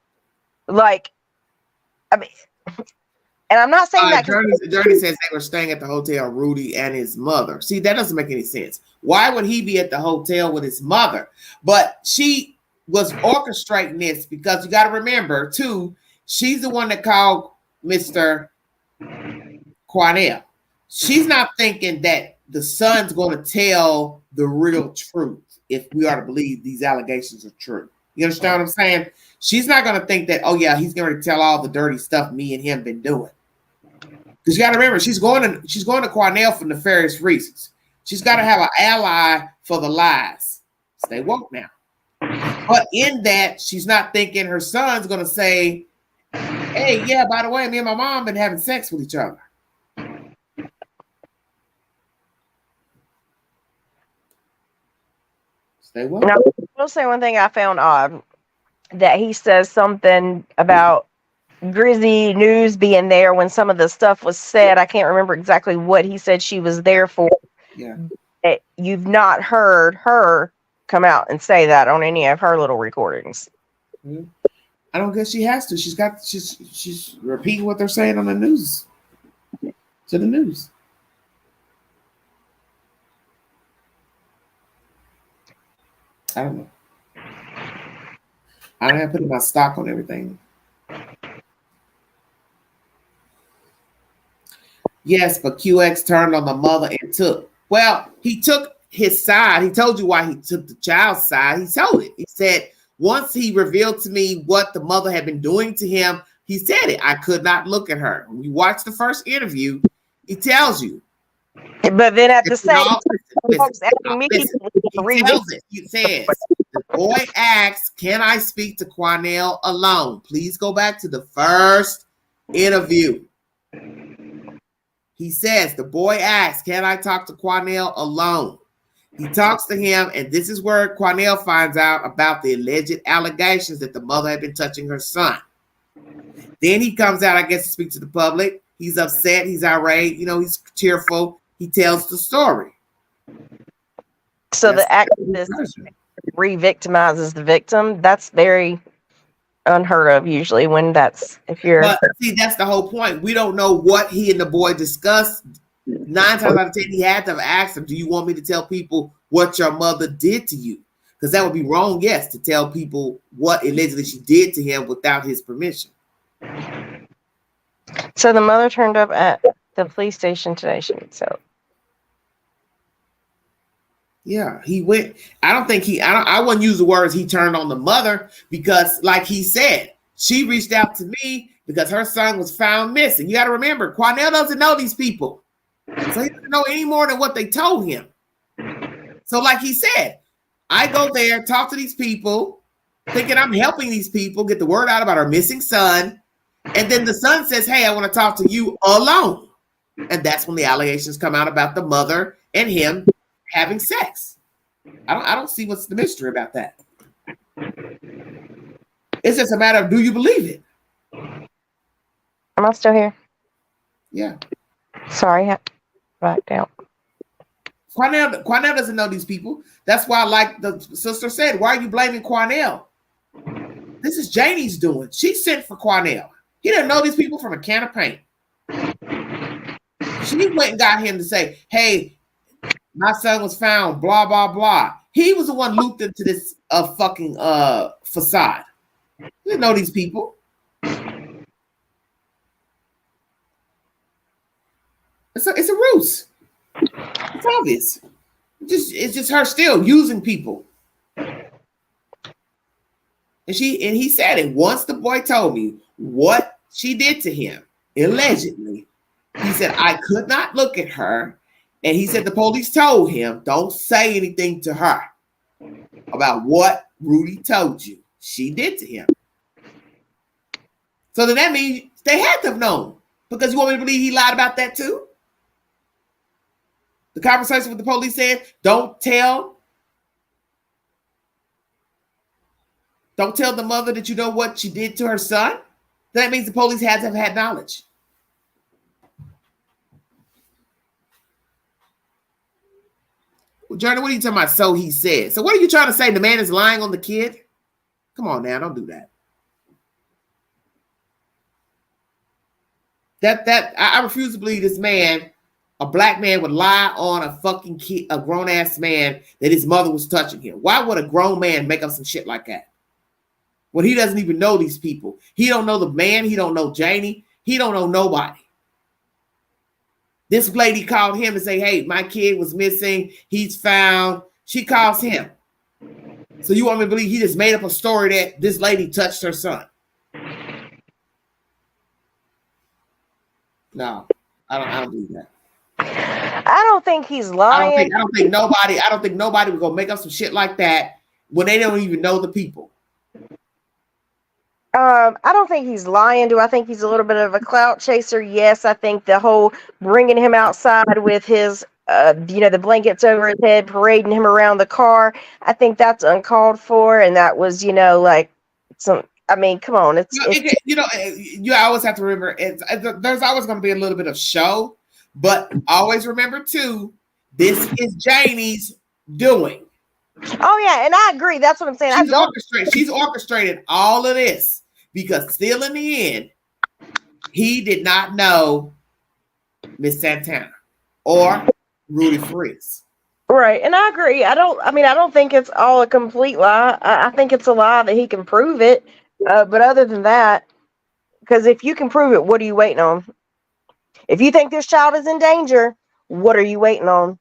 Speaker 9: And I'm not saying that.
Speaker 1: Journey says they were staying at the hotel, Rudy and his mother. See, that doesn't make any sense. Why would he be at the hotel with his mother? But she was orchestrating this, because you got to remember, too, she's the one that called Mr. Quanell. She's not thinking that the son's going to tell the real truth. if we are to believe these allegations are true. You understand what I'm saying? She's not going to think that, oh yeah, he's going to tell all the dirty stuff me and him been doing. Because you got to remember, she's going to Cornell for nefarious reasons. She's got to have an ally for the lies. Stay woke now. But in that, she's not thinking her son's going to say, hey, yeah, by the way, me and my mom been having sex with each other. Stay woke.
Speaker 9: Now, I will say one thing I found odd, that he says something about Grizzy News being there when some of the stuff was said. I can't remember exactly what he said she was there for.
Speaker 1: Yeah.
Speaker 9: You've not heard her come out and say that on any of her little recordings.
Speaker 1: Mm-hmm. I don't guess she has to. She's repeating what they're saying on the news. To the news. I don't know. I don't have to put my stock on everything. Yes, but QX turned on the mother and took. Well, he took his side. He told you why he took the child's side. He told it. He said, once he revealed to me what the mother had been doing to him, he said it. I could not look at her. When you watch the first interview, he tells you.
Speaker 9: But then at the same time,
Speaker 1: he tells it. He says, the boy asks, can I speak to Cornell alone? Please go back to the first interview. He says, the boy asks, can I talk to Cornell alone? He talks to him, and this is where Cornell finds out about the alleged allegations that the mother had been touching her son. Then he comes out, I guess, to speak to the public. He's upset. He's irate. He's tearful. He tells the story.
Speaker 9: So the activist re-victimizes the victim. That's very unheard of usually but see,
Speaker 1: that's the whole point. We don't know what he and the boy discussed. 9 times out of 10, he had to have asked him, do you want me to tell people what your mother did to you? Because that would be wrong, yes, to tell people what allegedly she did to him without his permission.
Speaker 9: So the mother turned up at the police station today, so
Speaker 1: yeah, he went. I wouldn't use the words he turned on the mother, because like he said, she reached out to me because her son was found missing. You got to remember, Cornell doesn't know these people. So he doesn't know any more than what they told him. So like he said, I go there, talk to these people, thinking I'm helping these people get the word out about our missing son. And then the son says, hey, I want to talk to you alone. And that's when the allegations come out about the mother and him having sex. I don't see what's the mystery about that. It's just a matter of, do you believe it?
Speaker 9: Am I still here?
Speaker 1: Yeah.
Speaker 9: Sorry, back down.
Speaker 1: Cornell doesn't know these people. That's why, like the sister said, why are you blaming Cornell? This is Janie's doing. She sent for Cornell. He didn't know these people from a can of paint. She went and got him to say, hey, my son was found, blah, blah, blah. He was the one looped into this fucking facade. He didn't know these people. It's a ruse. It's obvious. It's just her still using people. And he said it. Once the boy told me what she did to him, allegedly, he said, I could not look at her. And he said the police told him, don't say anything to her about what Rudy told you she did to him. So then that means they had to have known. Because you want me to believe he lied about that too? The conversation with the police said, don't tell the mother that you know what she did to her son. That means the police had to have had knowledge. Well, Journey, what are you talking about? So he said. So what are you trying to say? The man is lying on the kid? Come on now, don't do that. I refuse to believe this man, a black man, would lie on a fucking kid, a grown ass man, that his mother was touching him. Why would a grown man make up some shit like that? When he doesn't even know these people. He don't know the man. He don't know Janie. He don't know nobody. This lady called him and say, hey, my kid was missing. He's found. She calls him. So you want me to believe he just made up a story that this lady touched her son? No, I don't believe that.
Speaker 9: I don't think he's lying.
Speaker 1: I don't think nobody would go make up some shit like that when they don't even know the people.
Speaker 9: I don't think he's lying. Do I think he's a little bit of a clout chaser? Yes, I think the whole bringing him outside with his, the blankets over his head, parading him around the car. I think that's uncalled for, and that was, like some. I mean, come on,
Speaker 1: You always have to remember there's always going to be a little bit of show, but always remember too, this is Janie's doing.
Speaker 9: Oh yeah, and I agree. That's what I'm saying.
Speaker 1: She's orchestrated all of this because still in the end, he did not know Miss Santana or Rudy Farias.
Speaker 9: Right, and I agree. I don't think it's all a complete lie. I think it's a lie that he can prove it. But other than that, because if you can prove it, what are you waiting on? If you think this child is in danger, what are you waiting on?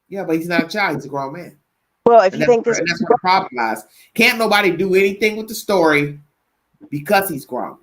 Speaker 1: Yeah, but he's not a child. He's a grown man.
Speaker 9: Well, if you think this,
Speaker 1: that's what the problem lies. Can't nobody do anything with the story because he's grown.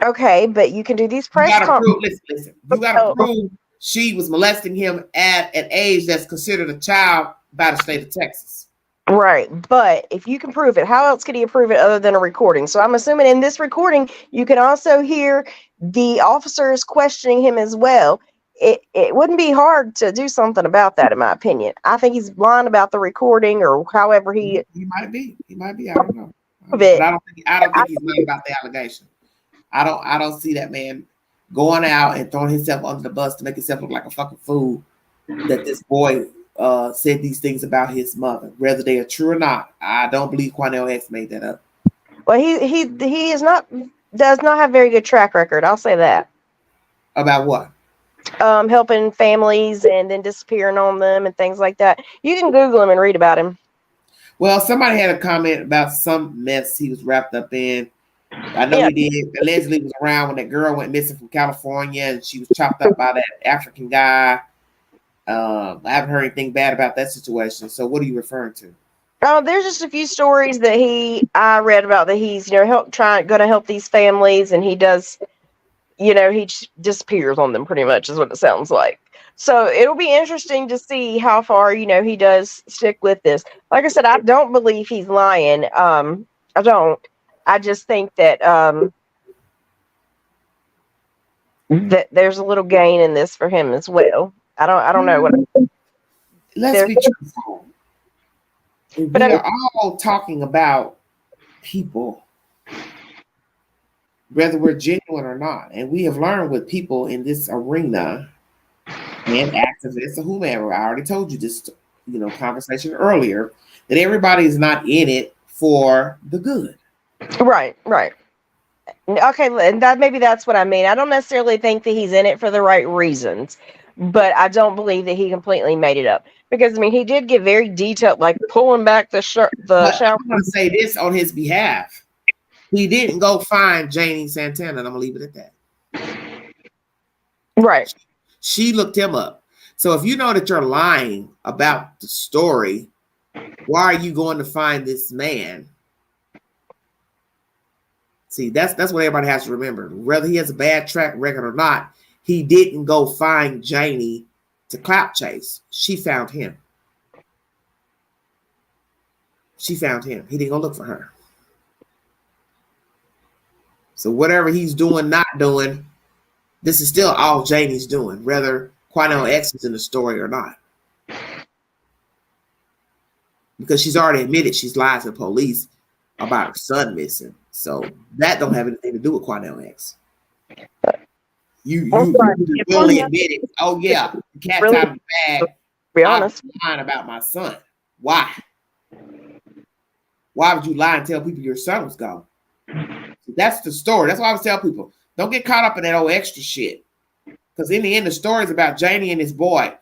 Speaker 9: Okay, but you can do these press conferences.
Speaker 1: Listen. You got to prove she was molesting him at an age that's considered a child by the state of Texas.
Speaker 9: Right, but if you can prove it, how else could he prove it other than a recording? So I'm assuming in this recording, you can also hear the officers questioning him as well. It wouldn't be hard to do something about that, in my opinion. I think he's lying about the recording, or however he
Speaker 1: might be. I don't know. But I don't think he's lying about the allegation. I don't see that man going out and throwing himself under the bus to make himself look like a fucking fool. That this boy said these things about his mother, whether they are true or not. I don't believe Quanell X made that up.
Speaker 9: Well, he does not have very good track record. I'll say that.
Speaker 1: About what?
Speaker 9: Helping families and then disappearing on them and things like that. You can Google him and read about him.
Speaker 1: Well, somebody had a comment about some mess he was wrapped up in. I know he did. Allegedly was around when that girl went missing from California and she was chopped up by that African guy. I haven't heard anything bad about that situation. So what are you referring to?
Speaker 9: There's just a few stories that I read about that he's, going to help these families, and he does, he disappears on them pretty much is what it sounds like. So it'll be interesting to see how far, he does stick with this. Like I said, I don't believe he's lying. I don't. I just think that that there's a little gain in this for him as well. I don't know what.
Speaker 1: Let's be truthful. We are all talking about people, whether we're genuine or not, and we have learned with people in this arena and activists or whomever. I already told you this, conversation earlier, that everybody is not in it for the good.
Speaker 9: Right. Okay, and maybe that's what I mean. I don't necessarily think that he's in it for the right reasons, but I don't believe that he completely made it up. Because, he did get very detailed, like pulling back the shower.
Speaker 1: I'm going to say this on his behalf. He didn't go find Janie Santana, and I'm going to leave it at that.
Speaker 9: Right.
Speaker 1: She looked him up. So if you know that you're lying about the story, why are you going to find this man? See, that's what everybody has to remember. Whether he has a bad track record or not, he didn't go find Janie to clout chase. She found him. He didn't go look for her. So whatever he's doing, not doing, this is still all Janie's doing, whether Quanell X is in the story or not. Because she's already admitted she's lied to the police about her son missing. So that don't have anything to do with Quanell X. You really admitted, oh yeah, the cat's really, out of the bag.
Speaker 9: Be honest.
Speaker 1: I'm lying about my son. Why? Why would you lie and tell people your son was gone? So that's the story. That's why I always tell people, don't get caught up in that old extra shit. Because in the end, the story is about Janie and his boy.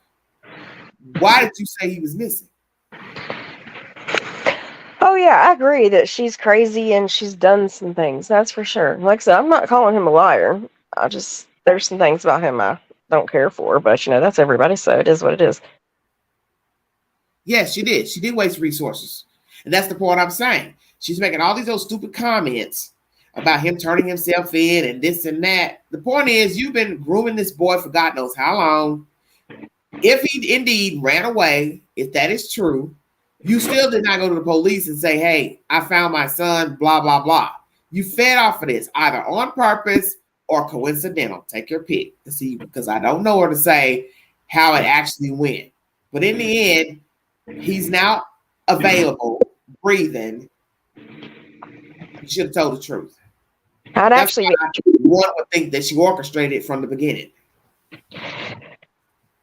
Speaker 1: Why did you say he was missing?
Speaker 9: Oh yeah, I agree that she's crazy and she's done some things. That's for sure. Like I said, I'm not calling him a liar. There's some things about him I don't care for, but that's everybody, so it is what it is.
Speaker 1: Yes, she did. She did waste resources. And that's the point I'm saying. She's making all these those stupid comments about him turning himself in and this and that. The point is, you've been grooming this boy for God knows how long. If he indeed ran away, if that is true, you still did not go to the police and say, hey, I found my son, blah, blah, blah. You fed off of this, either on purpose or coincidental. Take your pick. See, because I don't know her to say how it actually went. But in the end, he's now available, breathing. You should have told the truth.
Speaker 9: I'd
Speaker 1: That's
Speaker 9: actually
Speaker 1: why one would think that she orchestrated it from the beginning.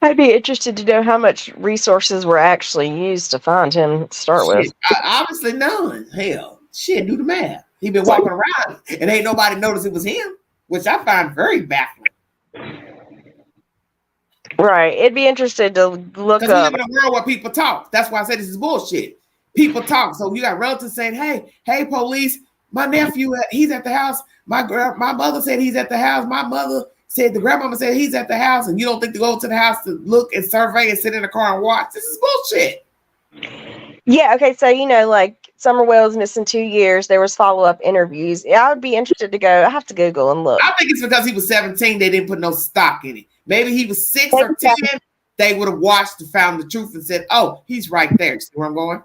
Speaker 9: I'd be interested to know how much resources were actually used to find him to start with.
Speaker 1: Shit, obviously none. Hell, shit, do the math. He been walking around and ain't nobody noticed it was him, which I find very baffling.
Speaker 9: Right. It'd be interesting to look
Speaker 1: Because we live
Speaker 9: up.
Speaker 1: in a world where people talk. That's why I say this is bullshit. People talk. So you got relatives saying, hey, police, my nephew, he's at the house. My mother said he's at the house. My mother said, the grandmama said he's at the house, and you don't think to go to the house to look and survey and sit in the car and watch. This is bullshit.
Speaker 9: Yeah, okay, so like Summer Wells missing 2 years, there was follow-up interviews. Yeah, I would be interested to go. I have to Google and look.
Speaker 1: I think it's because he was 17, they didn't put no stock in it. Maybe he was 6 or 10, they would have watched and found the truth and said, oh, he's right there. See where I'm going?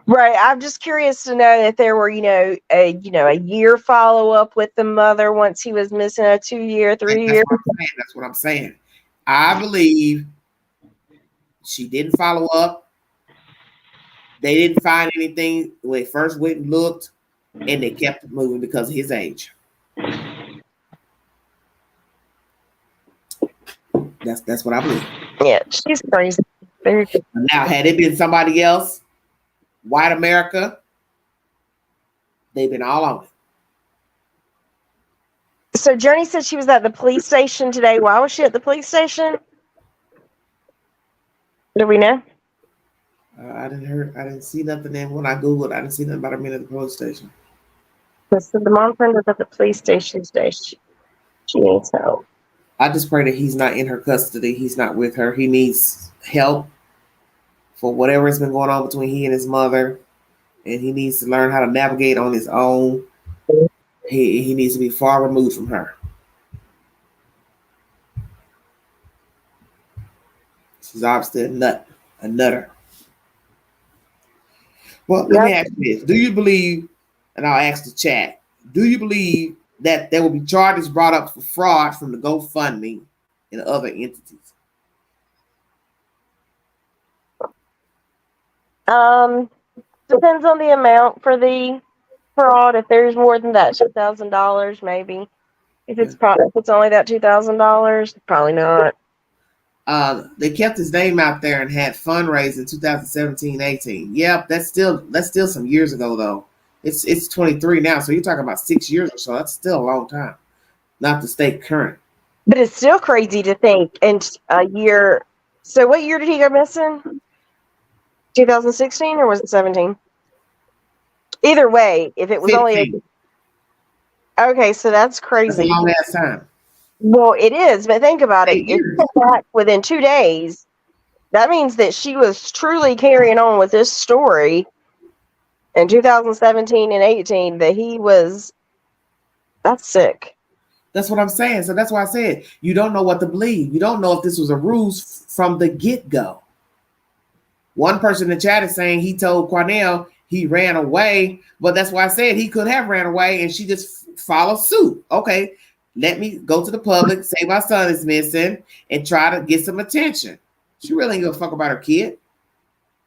Speaker 9: Right. I'm just curious to know if there were, a year follow-up with the mother once he was missing, a 2 year, 3 year.
Speaker 1: That's what I'm saying. I believe she didn't follow up. They didn't find anything when they first went and looked, and they kept it moving because of his age. That's what I believe.
Speaker 9: Yeah, she's crazy. Very good.
Speaker 1: Now, had it been somebody else, white America, they've been all on it.
Speaker 9: So Janie said she was at the police station today. Why was she at the police station? Do we know?
Speaker 1: I didn't see nothing. Then when I Googled, I didn't see nothing about her being at the police station.
Speaker 9: So the mom friend was at the police station today. She needs help.
Speaker 1: I just pray that he's not in her custody. He's not with her. He needs help for whatever has been going on between he and his mother, and he needs to learn how to navigate on his own. He needs to be far removed from her. She's obviously a nutter. Well, let me ask you this. Do you believe, and I'll ask the chat, do you believe that there will be charges brought up for fraud from the GoFundMe and other entities?
Speaker 9: Depends on the amount for the fraud. If there's more than that $2,000, maybe. If it's only that $2,000, probably not.
Speaker 1: They kept his name out there and had fundraising 2017-18. Yep, that's still some years ago though. It's 23 now, so you're talking about 6 years or so. That's still a long time, not to stay current.
Speaker 9: But it's still crazy to think in a year. So what year did he go missing? 2016 or was it 17? Either way, if it was
Speaker 1: 15.
Speaker 9: only okay, so that's crazy.
Speaker 1: That's a long ass time.
Speaker 9: Well, it is, but think about it.
Speaker 1: 8
Speaker 9: If
Speaker 1: years.
Speaker 9: you come back within 2 days, that means that she was truly carrying on with this story in 2017 and 18. That's sick.
Speaker 1: That's what I'm saying. So that's why I said you don't know what to believe. You don't know if this was a ruse from the get-go. One person in the chat is saying he told Cornell he ran away, but that's why I said he could have ran away and she just followed suit. Okay, let me go to the public, say my son is missing, and try to get some attention. She really ain't gonna fuck about her kid.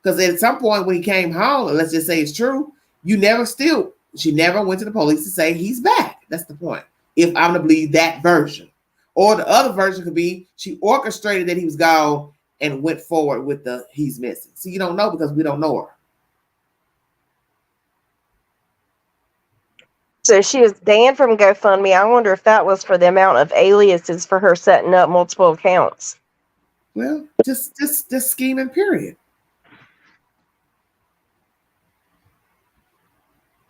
Speaker 1: Because at some point when he came home, and let's just say it's true, she never went to the police to say he's back. That's the point. If I'm to believe that version. Or the other version could be she orchestrated that he was gone and went forward with the he's missing. So you don't know because we don't know her.
Speaker 9: So she was banned from GoFundMe. I wonder if that was for the amount of aliases for her setting up multiple accounts.
Speaker 1: Well, just scheming, period.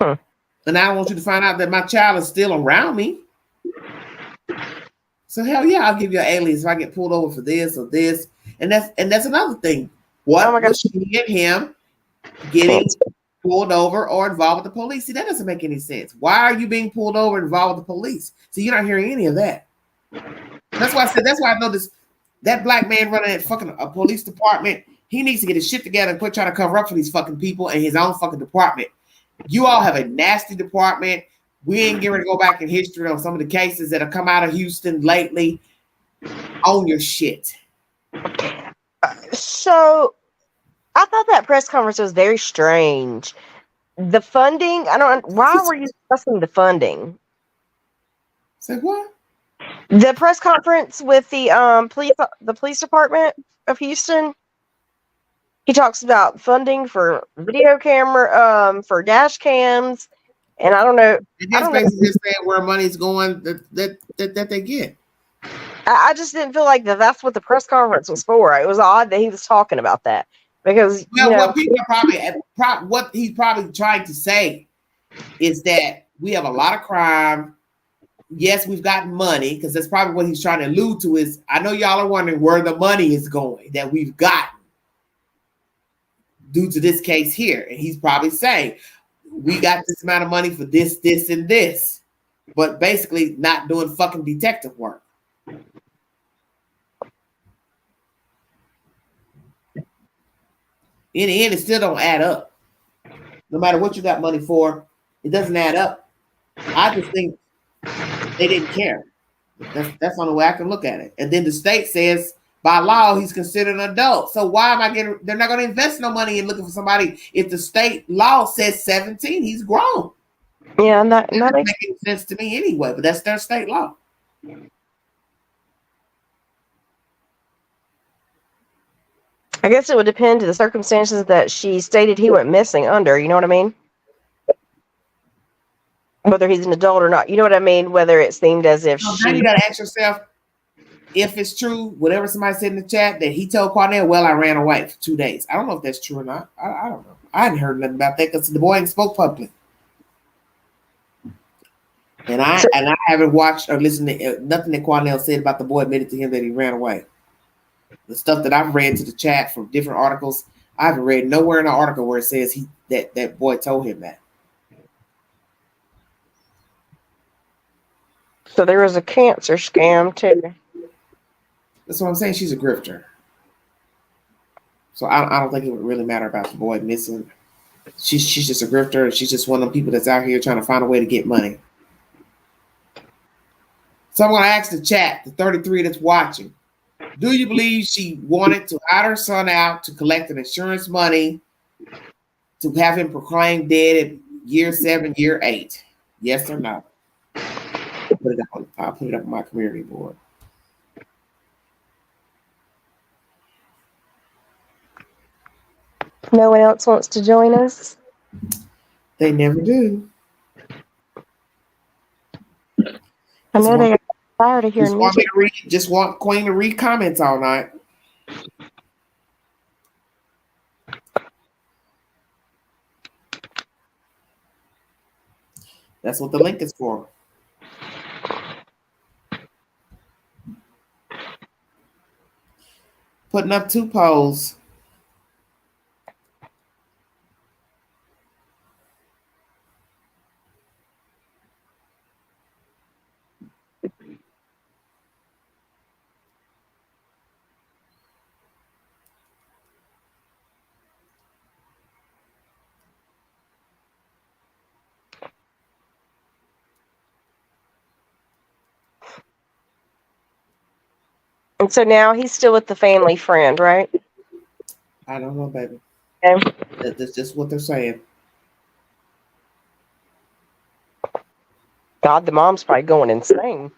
Speaker 1: And I want you to find out that my child is still around me. So hell yeah, I'll give you an alias if I get pulled over for this or this. And that's another thing. What was she and him getting pulled over or involved with the police. See, that doesn't make any sense. Why are you being pulled over and involved with the police? See, you're not hearing any of that. That's why I said, that's why I know this. That black man running that fucking police department, he needs to get his shit together and quit trying to cover up for these fucking people in his own fucking department. You all have a nasty department. We ain't getting ready to go back in history on some of the cases that have come out of Houston lately. Own your shit.
Speaker 9: So I thought that press conference was very strange. The funding, why were you discussing the funding?
Speaker 1: Say what?
Speaker 9: The press conference with the police department of Houston. He talks about funding for video camera, for dash cams, and I don't know.
Speaker 1: And that's basically just saying where money's going that they get.
Speaker 9: I just didn't feel like that's what the press conference was for. It was odd that he was talking about that because
Speaker 1: what people are what he's probably trying to say is that we have a lot of crime. Yes, we've gotten money, because that's probably what he's trying to allude to. Is I know y'all are wondering where the money is going that we've gotten due to this case here, and he's probably saying we got this amount of money for this, this, and this, but basically not doing fucking detective work. In the end, it still don't add up. No matter what you got money for, it doesn't add up. I just think they didn't care. That's the only way I can look at it. And then the state says by law he's considered an adult. So why am I getting? They're not going to invest no money in looking for somebody if the state law says 17. He's grown.
Speaker 9: Yeah, that
Speaker 1: doesn't make any sense to me anyway. But that's their state law.
Speaker 9: I guess it would depend to the circumstances that she stated he went missing under. You know what I mean? Whether he's an adult or not. You know what I mean? Whether it seemed as if
Speaker 1: now you got to ask yourself if it's true, whatever somebody said in the chat, that he told Cornell, well, I ran away for 2 days. I don't know if that's true or not. I don't know. I hadn't heard nothing about that because the boy ain't spoke publicly. And I haven't watched or listened to nothing that Cornell said about the boy admitted to him that he ran away. The stuff that I've read to the chat from different articles, I haven't read nowhere in an article where it says that boy told him that.
Speaker 9: So there was a cancer scam too.
Speaker 1: That's what I'm saying. She's a grifter. So I don't think it would really matter about the boy missing. She's just a grifter, and she's just one of them people that's out here trying to find a way to get money. So I'm going to ask the chat, the 33 that's watching, do you believe she wanted to hide her son out to collect an insurance money to have him proclaimed dead at year 7, year 8? Yes or no? I'll put it up on my community board.
Speaker 9: No one else wants to join us?
Speaker 1: They never do.
Speaker 9: I know they got tired of hearing music.
Speaker 1: Just want Queen to read comments all night. That's what the link is for. Putting up 2 polls.
Speaker 9: And so now he's still with the family friend, right?
Speaker 1: I don't know, baby.
Speaker 9: Okay.
Speaker 1: That's just what they're saying.
Speaker 9: God, the mom's probably going insane.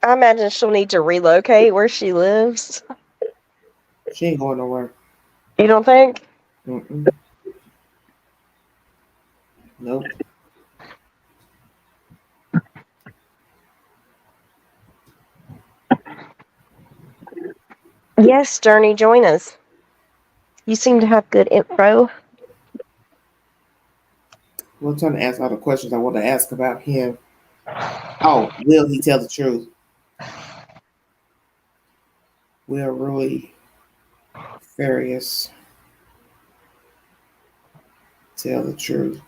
Speaker 9: I imagine she'll need to relocate where she lives.
Speaker 1: She ain't going nowhere.
Speaker 9: You don't think?
Speaker 1: Mm-mm. Nope.
Speaker 9: Yes, Journey, join us. You seem to have good info.
Speaker 1: I'm trying to ask all the questions I want to ask about him. Oh, will he tell the truth? Will Rudy Farias tell the truth?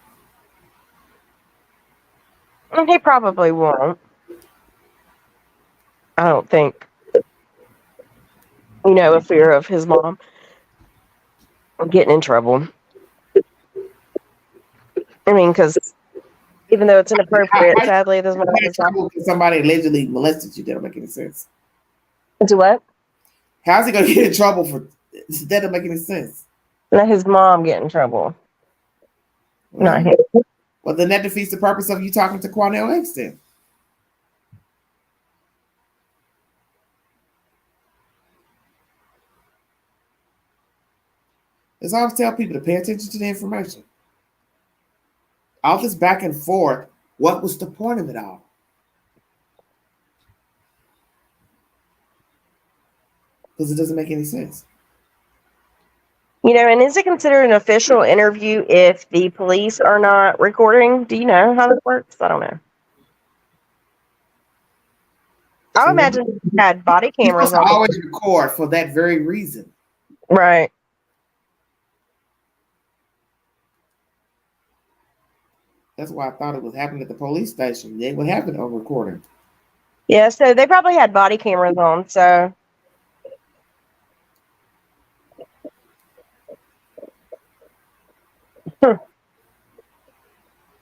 Speaker 9: He probably won't. I don't think. A fear of his mom getting in trouble. I mean, because even though it's inappropriate, sadly, this mom is not.
Speaker 1: Somebody allegedly molested you. That don't make any sense.
Speaker 9: Do what?
Speaker 1: How's he gonna get in trouble for that? Don't make any sense.
Speaker 9: Let his mom get in trouble, not him.
Speaker 1: Well, then that defeats the purpose of you talking to Quanell X then. It's always tell people to pay attention to the information. All this back and forth, what was the point of it all? Because it doesn't make any sense.
Speaker 9: And is it considered an official interview if the police are not recording? Do you know how this works? I don't know. I would imagine they had body cameras on.
Speaker 1: Always record for that very reason.
Speaker 9: Right.
Speaker 1: That's why I thought it was happening at the police station. They would happen on recording.
Speaker 9: Yeah, so they probably had body cameras on, so.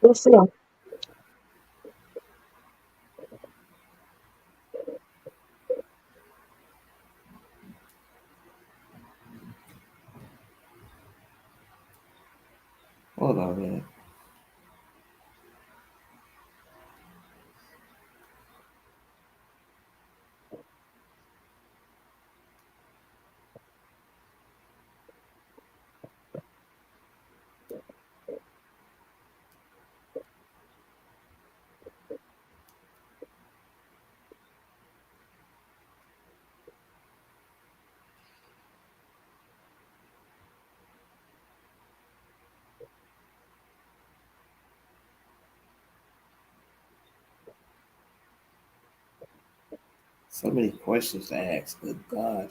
Speaker 9: We'll see.
Speaker 1: Hold on a minute. So many questions to ask. Good God.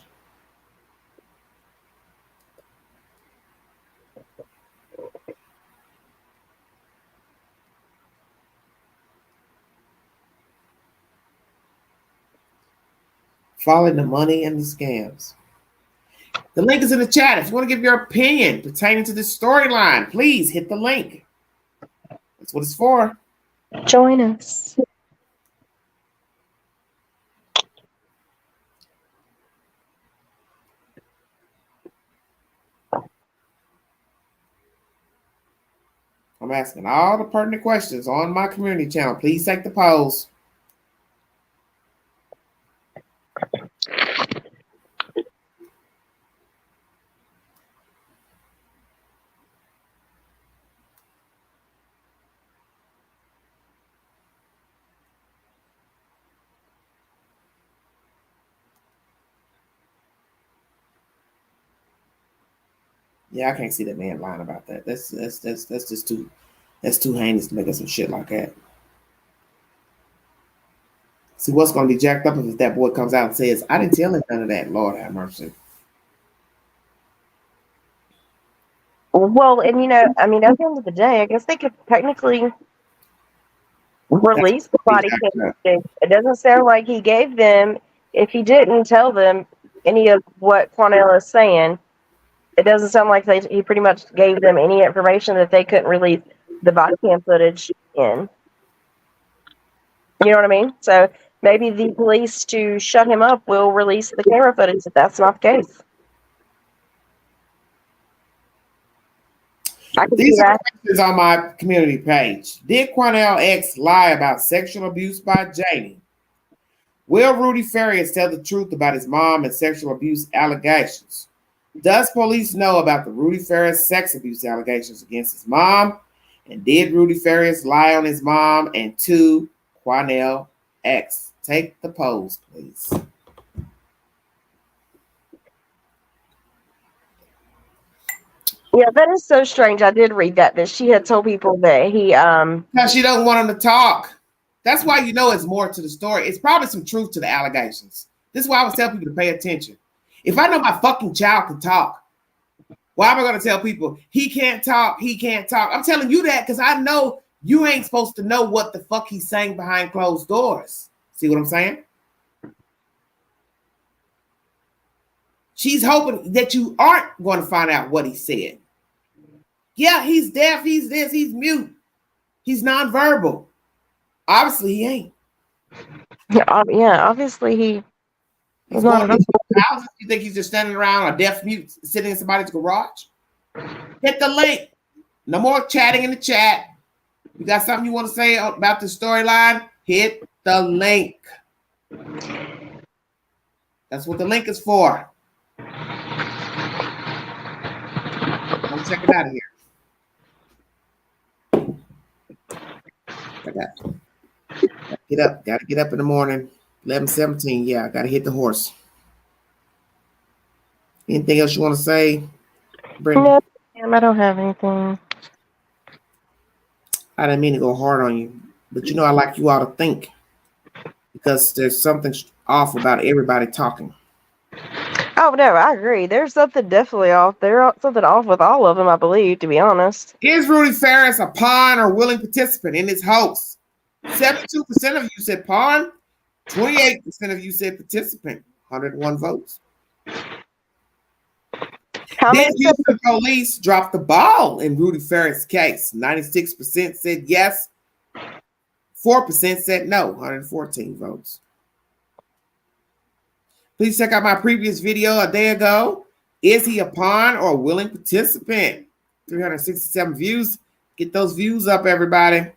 Speaker 1: Following the money and the scams. The link is in the chat. If you want to give your opinion pertaining to this storyline, please hit the link. That's what it's for.
Speaker 9: Join us.
Speaker 1: I'm asking all the pertinent questions on my community channel. Please take the polls. Yeah, I can't see that man lying about that. That's just too heinous to make up some shit like that. See, what's going to be jacked up if that boy comes out and says, I didn't tell him none of that. Lord have mercy.
Speaker 9: Well, and at the end of the day, I guess they could technically release the body cam. It doesn't sound like he gave them, if he didn't tell them any of what Quanell is saying, it doesn't sound like he pretty much gave them any information that they couldn't release the body cam footage in. You know what I mean? So maybe the police, to shut him up, will release the camera footage if that's not the case.
Speaker 1: These are questions on my community page. Did Quanell X lie about sexual abuse by Janie? Will Rudy Farias tell the truth about his mom and sexual abuse allegations? Does police know about the Rudy Farias sex abuse allegations against his mom? And did Rudy Farias lie on his mom? And 2, Quanell X. Take the polls, please.
Speaker 9: Yeah, that is so strange. I did read that she had told people that he
Speaker 1: Because she doesn't want him to talk. That's why you know it's more to the story. It's probably some truth to the allegations. This is why I was telling people to pay attention. If I know my fucking child can talk, why am I going to tell people he can't talk? He can't talk. I'm telling you that because I know you ain't supposed to know what the fuck he's saying behind closed doors. See what I'm saying? She's hoping that you aren't going to find out what he said. Yeah, he's deaf. He's this. He's mute. He's nonverbal. Obviously, he ain't.
Speaker 9: Yeah, obviously he
Speaker 1: He's
Speaker 9: was not
Speaker 1: going
Speaker 9: at
Speaker 1: into houses. You think he's just standing around or deaf mute sitting in somebody's garage? Hit the link. No more chatting in the chat. You got something you want to say about the storyline? Hit the link. That's what the link is for. I'm checking out of here. I got get up. Got to get up in the morning. 11:17. Yeah, I got to hit the horse. Anything else you want to say, Brittany?
Speaker 9: No, ma'am, I don't have anything.
Speaker 1: I didn't mean to go hard on you, but you know I like you all to think because there's something off about everybody talking.
Speaker 9: Oh no, I agree. There's something definitely off. There's something off with all of them, I believe, to be honest.
Speaker 1: Is Rudy Farias a pawn or willing participant in his hoax? 72% of you said pawn, 28% of you said participant, 101 votes.
Speaker 9: How
Speaker 1: Then
Speaker 9: many?
Speaker 1: Houston police dropped the ball in Rudy Farias' case. 96% said yes, 4% said no, 114 votes. Please check out my previous video a day ago. Is he a pawn or a willing participant? 367 views. Get those views up, everybody.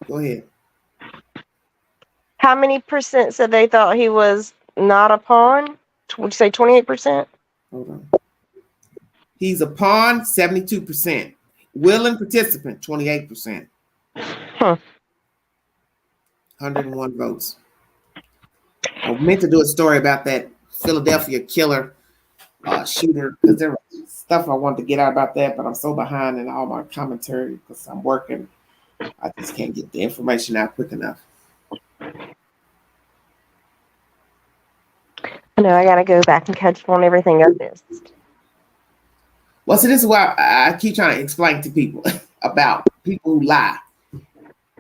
Speaker 1: Go ahead.
Speaker 9: How many percent said they thought he was not a pawn? Would you say 28%?
Speaker 1: Hold on. He's a pawn, 72%. Willing participant, 28%.
Speaker 9: Huh.
Speaker 1: 101 votes. I meant to do a story about that Philadelphia killer shooter because there was stuff I wanted to get out about that, but I'm so behind in all my commentary because I'm working. I just can't get the information out quick enough.
Speaker 9: I know I gotta go back and catch up on everything I missed.
Speaker 1: Well, so this is why I keep trying to explain to people about people who lie.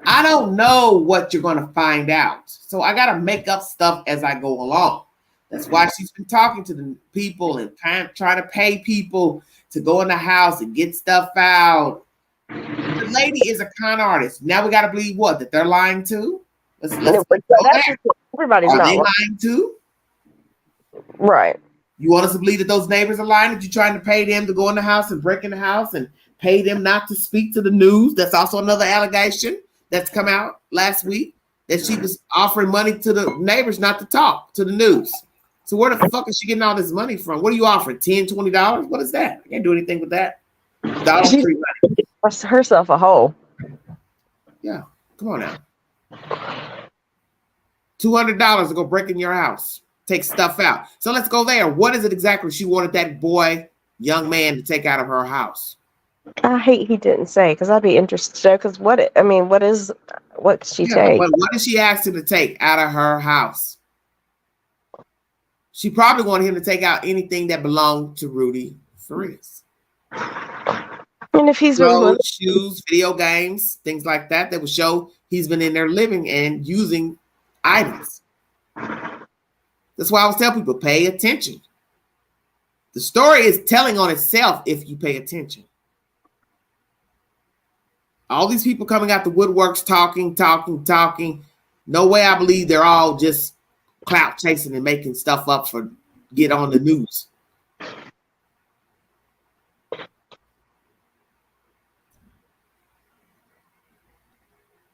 Speaker 1: I don't know what you're going to find out. So I got to make up stuff as I go along. That's why she's been talking to the people and trying to pay people to go in the house and get stuff out. The lady is a con artist. Now we got to believe what? That they're lying too? Let's go there.
Speaker 9: Everybody's
Speaker 1: Are
Speaker 9: not
Speaker 1: they lying too?
Speaker 9: right.
Speaker 1: You want us to believe that those neighbors are lying, that you're trying to pay them to go in the house and break in the house and pay them not to speak to the news? That's also another allegation that's come out last week, that she was offering money to the neighbors not to talk to the news. So where the fuck is she getting all this money from? What are you offering? $10, $20? What is that? I can't do anything with that. Dollar Tree money.
Speaker 9: Herself a hole.
Speaker 1: Yeah, come on now. $200 to go break in your house, take stuff out. So let's go there. What is it exactly she wanted that young man to take out of her house?
Speaker 9: I hate he didn't say because I'd be interested. Because what she take?
Speaker 1: What did she ask him to take out of her house? She probably wanted him to take out anything that belonged to Rudy Farias.
Speaker 9: And if he's
Speaker 1: clothes, shoes, video games, things like that, that would show he's been in there living and using items. That's why I always tell people, pay attention. The story is telling on itself if you pay attention. All these people coming out the woodworks talking. No way I believe they're all just clout chasing and making stuff up for get on the news.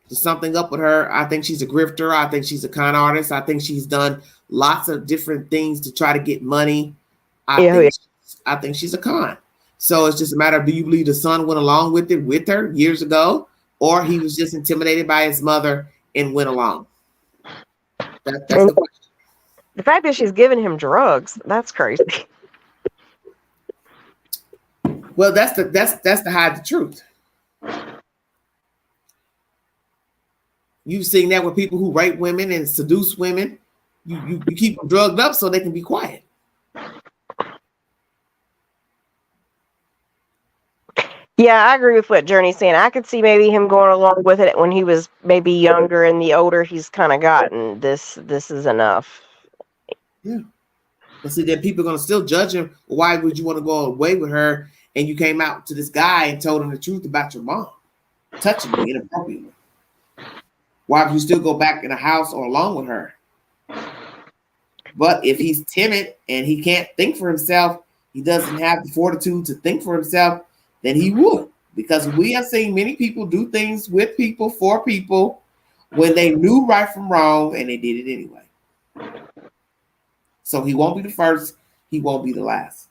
Speaker 1: There's something up with her. I think she's a grifter. I think she's a con artist. I think she's done lots of different things to try to get money. I think she's a con. So it's just a matter of, do you believe the son went along with it with her years ago, or he was just intimidated by his mother and went along? That's the question.
Speaker 9: The fact that she's giving him drugs, that's crazy.
Speaker 1: Well, that's to hide the truth. You've seen that with people who rape women and seduce women. You keep them drugged up so they can be quiet.
Speaker 9: Yeah, I agree with what Journey's saying. I could see maybe him going along with it when he was maybe younger, and the older he's kind of gotten, this is enough.
Speaker 1: Yeah. But see, then people are going to still judge him. Why would you want to go away with her and you came out to this guy and told him the truth about your mom touching you inappropriately? Why would you still go back in the house or along with her? But if he's timid and he can't think for himself, he doesn't have the fortitude to think for himself, then he would. Because we have seen many people do things with people, for people, when they knew right from wrong and they did it anyway. So he won't be the first, he won't be the last.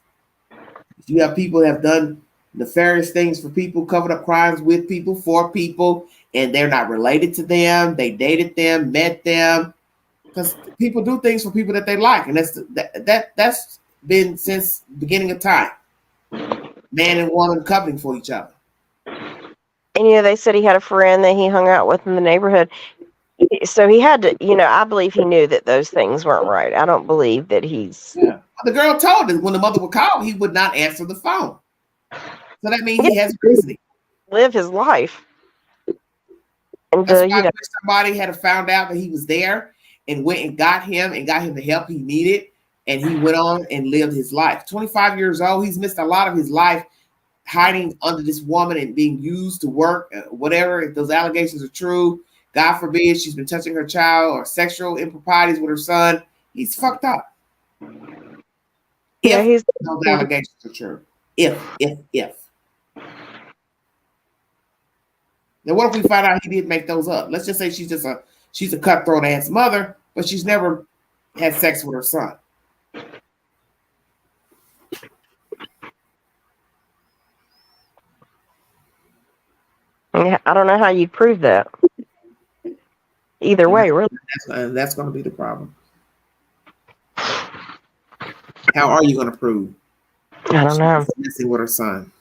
Speaker 1: If you have people that have done nefarious things for people, covered up crimes with people, for people, and they're not related to them, they dated them, met them, because people do things for people that they like, and that's been since the beginning of time. Man and woman coveting for each other.
Speaker 9: And they said he had a friend that he hung out with in the neighborhood. So he had to, I believe he knew that those things weren't right. I don't believe that he's.
Speaker 1: Yeah. The girl told him when the mother would call, he would not answer the phone. So that means he has reasoning.
Speaker 9: Live his life. And
Speaker 1: that's why somebody had found out that he was there and went and got him the help he needed, and he went on and lived his life. 25 years old, he's missed a lot of his life hiding under this woman and being used to work, whatever. If those allegations are true, God forbid she's been touching her child or sexual improprieties with her son, he's fucked up. If those allegations are true. If. Now, what if we find out he did make those up? Let's just say she's a cutthroat ass mother, but she's never had sex with her son.
Speaker 9: I don't know how you prove that. Either way, really.
Speaker 1: That's going to be the problem. How are you going to prove?
Speaker 9: I don't know.
Speaker 1: She's messing with her son.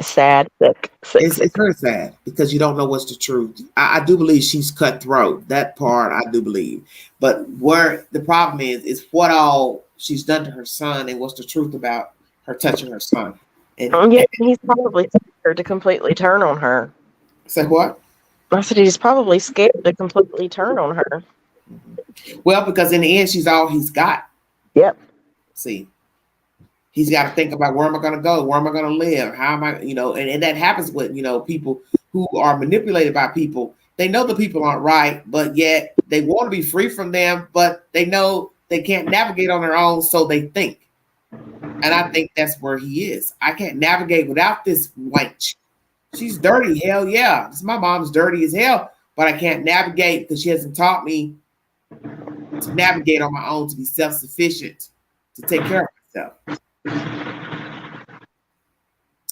Speaker 9: Sad.
Speaker 1: It's very sad because you don't know what's the truth. I do believe she's cutthroat. That part I do believe. But where the problem is what all she's done to her son and what's the truth about her touching her son. And
Speaker 9: he's probably scared to completely turn on her.
Speaker 1: Say what?
Speaker 9: I said he's probably scared to completely turn on her.
Speaker 1: Well, because in the end, she's all he's got.
Speaker 9: Yep.
Speaker 1: See, he's got to think about where am I going to go? Where am I going to live? How am I, and that happens with, people who are manipulated by people. They know the people aren't right, but yet they want to be free from them, but they know they can't navigate on their own, so they think. And I think that's where he is. I can't navigate without this wench. She's dirty. Hell yeah. My mom's dirty as hell, but I can't navigate because she hasn't taught me to navigate on my own, to be self-sufficient, to take care of myself.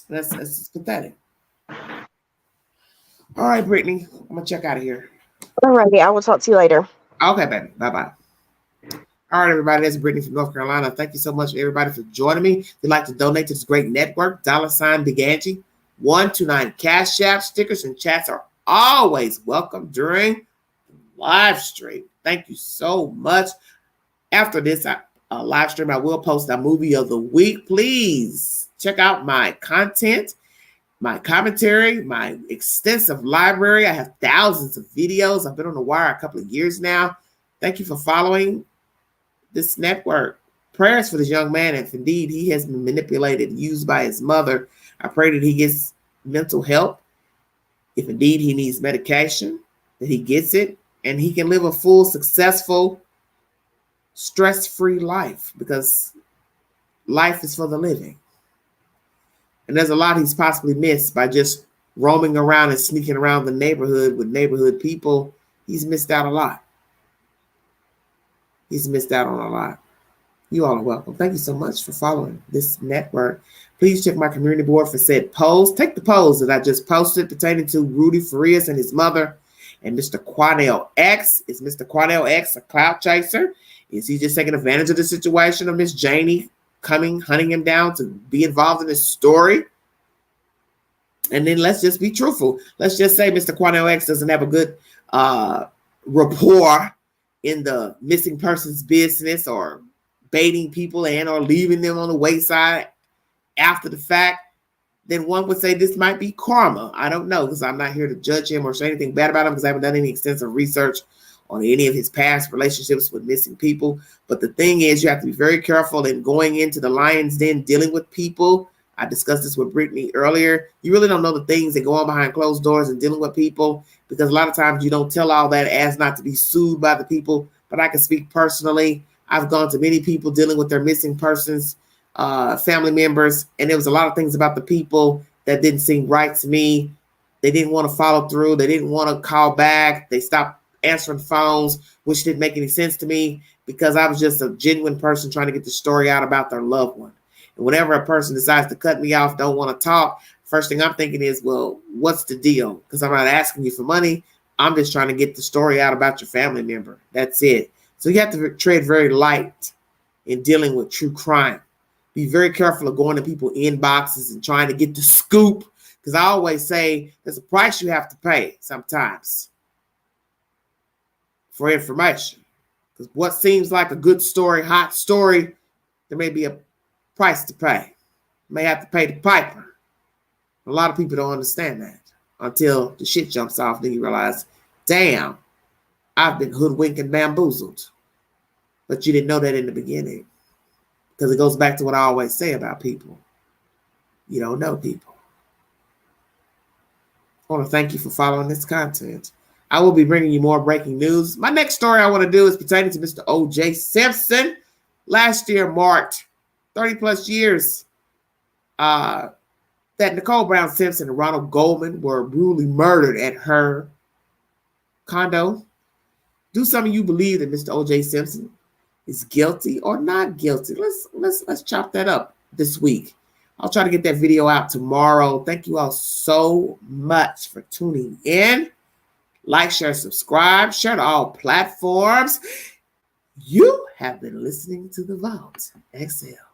Speaker 1: That's pathetic. All right, Brittany, I'm going to check out of here.
Speaker 9: All righty. I will talk to you later.
Speaker 1: Okay, baby. Bye-bye. All right, everybody, that's Brittany from North Carolina. Thank you so much, everybody, for joining me. If you'd like to donate to this great network, $Big Angie, 129 Cash App. Stickers and chats are always welcome during the live stream. Thank you so much. After this live stream, I will post a movie of the week. Please check out my content, my commentary, my extensive library. I have thousands of videos. I've been on the wire a couple of years now. Thank you for following this network. Prayers for this young man. If indeed he has been manipulated, used by his mother, I pray that he gets mental help. If indeed he needs medication, that he gets it and he can live a full, successful, stress-free life, because life is for the living. And there's a lot he's possibly missed by just roaming around and sneaking around the neighborhood with neighborhood people. He's missed out a lot. He's missed out on a lot. You all are welcome. Thank you so much for following this network. Please check my community board for said polls. Take the polls that I just posted pertaining to Rudy Farias and his mother. And Mr. Quanell X, is Mr. Quanell X a clout chaser? Is he just taking advantage of the situation of Miss Janie hunting him down to be involved in this story? And then let's just be truthful. Let's just say Mr. Quanell X doesn't have a good rapport in the missing persons business, or baiting people and or leaving them on the wayside after the fact. Then one would say this might be karma. I don't know, because I'm not here to judge him or say anything bad about him, because I haven't done any extensive research on any of his past relationships with missing people. But the thing is, you have to be very careful in going into the lion's den, dealing with people. I discussed this with Brittany earlier. You really don't know the things that go on behind closed doors and dealing with people, because a lot of times you don't tell all that as not to be sued by the people. But I can speak personally. I've gone to many people dealing with their missing persons, family members, and there was a lot of things about the people that didn't seem right to me. They didn't want to follow through. They didn't want to call back. They stopped answering phones, which didn't make any sense to me, because I was just a genuine person trying to get the story out about their loved one. And whenever a person decides to cut me off, don't want to talk, first thing I'm thinking is, well, what's the deal? Because I'm not asking you for money. I'm just trying to get the story out about your family member. That's it. So you have to tread very light in dealing with true crime. Be very careful of going to people's inboxes and trying to get the scoop, because I always say there's a price you have to pay sometimes for information. Because what seems like a good story, hot story, there may be a price to pay. You may have to pay the piper. A lot of people don't understand that until the shit jumps off. Then you realize, damn, I've been hoodwinked and bamboozled. But you didn't know that in the beginning. Because it goes back to what I always say about people. You don't know people. I want to thank you for following this content. I will be bringing you more breaking news. My next story I want to do is pertaining to Mr. O.J. Simpson. Last year marked 30 plus years that Nicole Brown Simpson and Ronald Goldman were brutally murdered at her condo. Do some of you believe that Mr. O.J. Simpson is guilty or not guilty? Let's chop that up this week. I'll try to get that video out tomorrow. Thank you all so much for tuning in. Like, share, subscribe, share to all platforms. You have been listening to The Vault XL.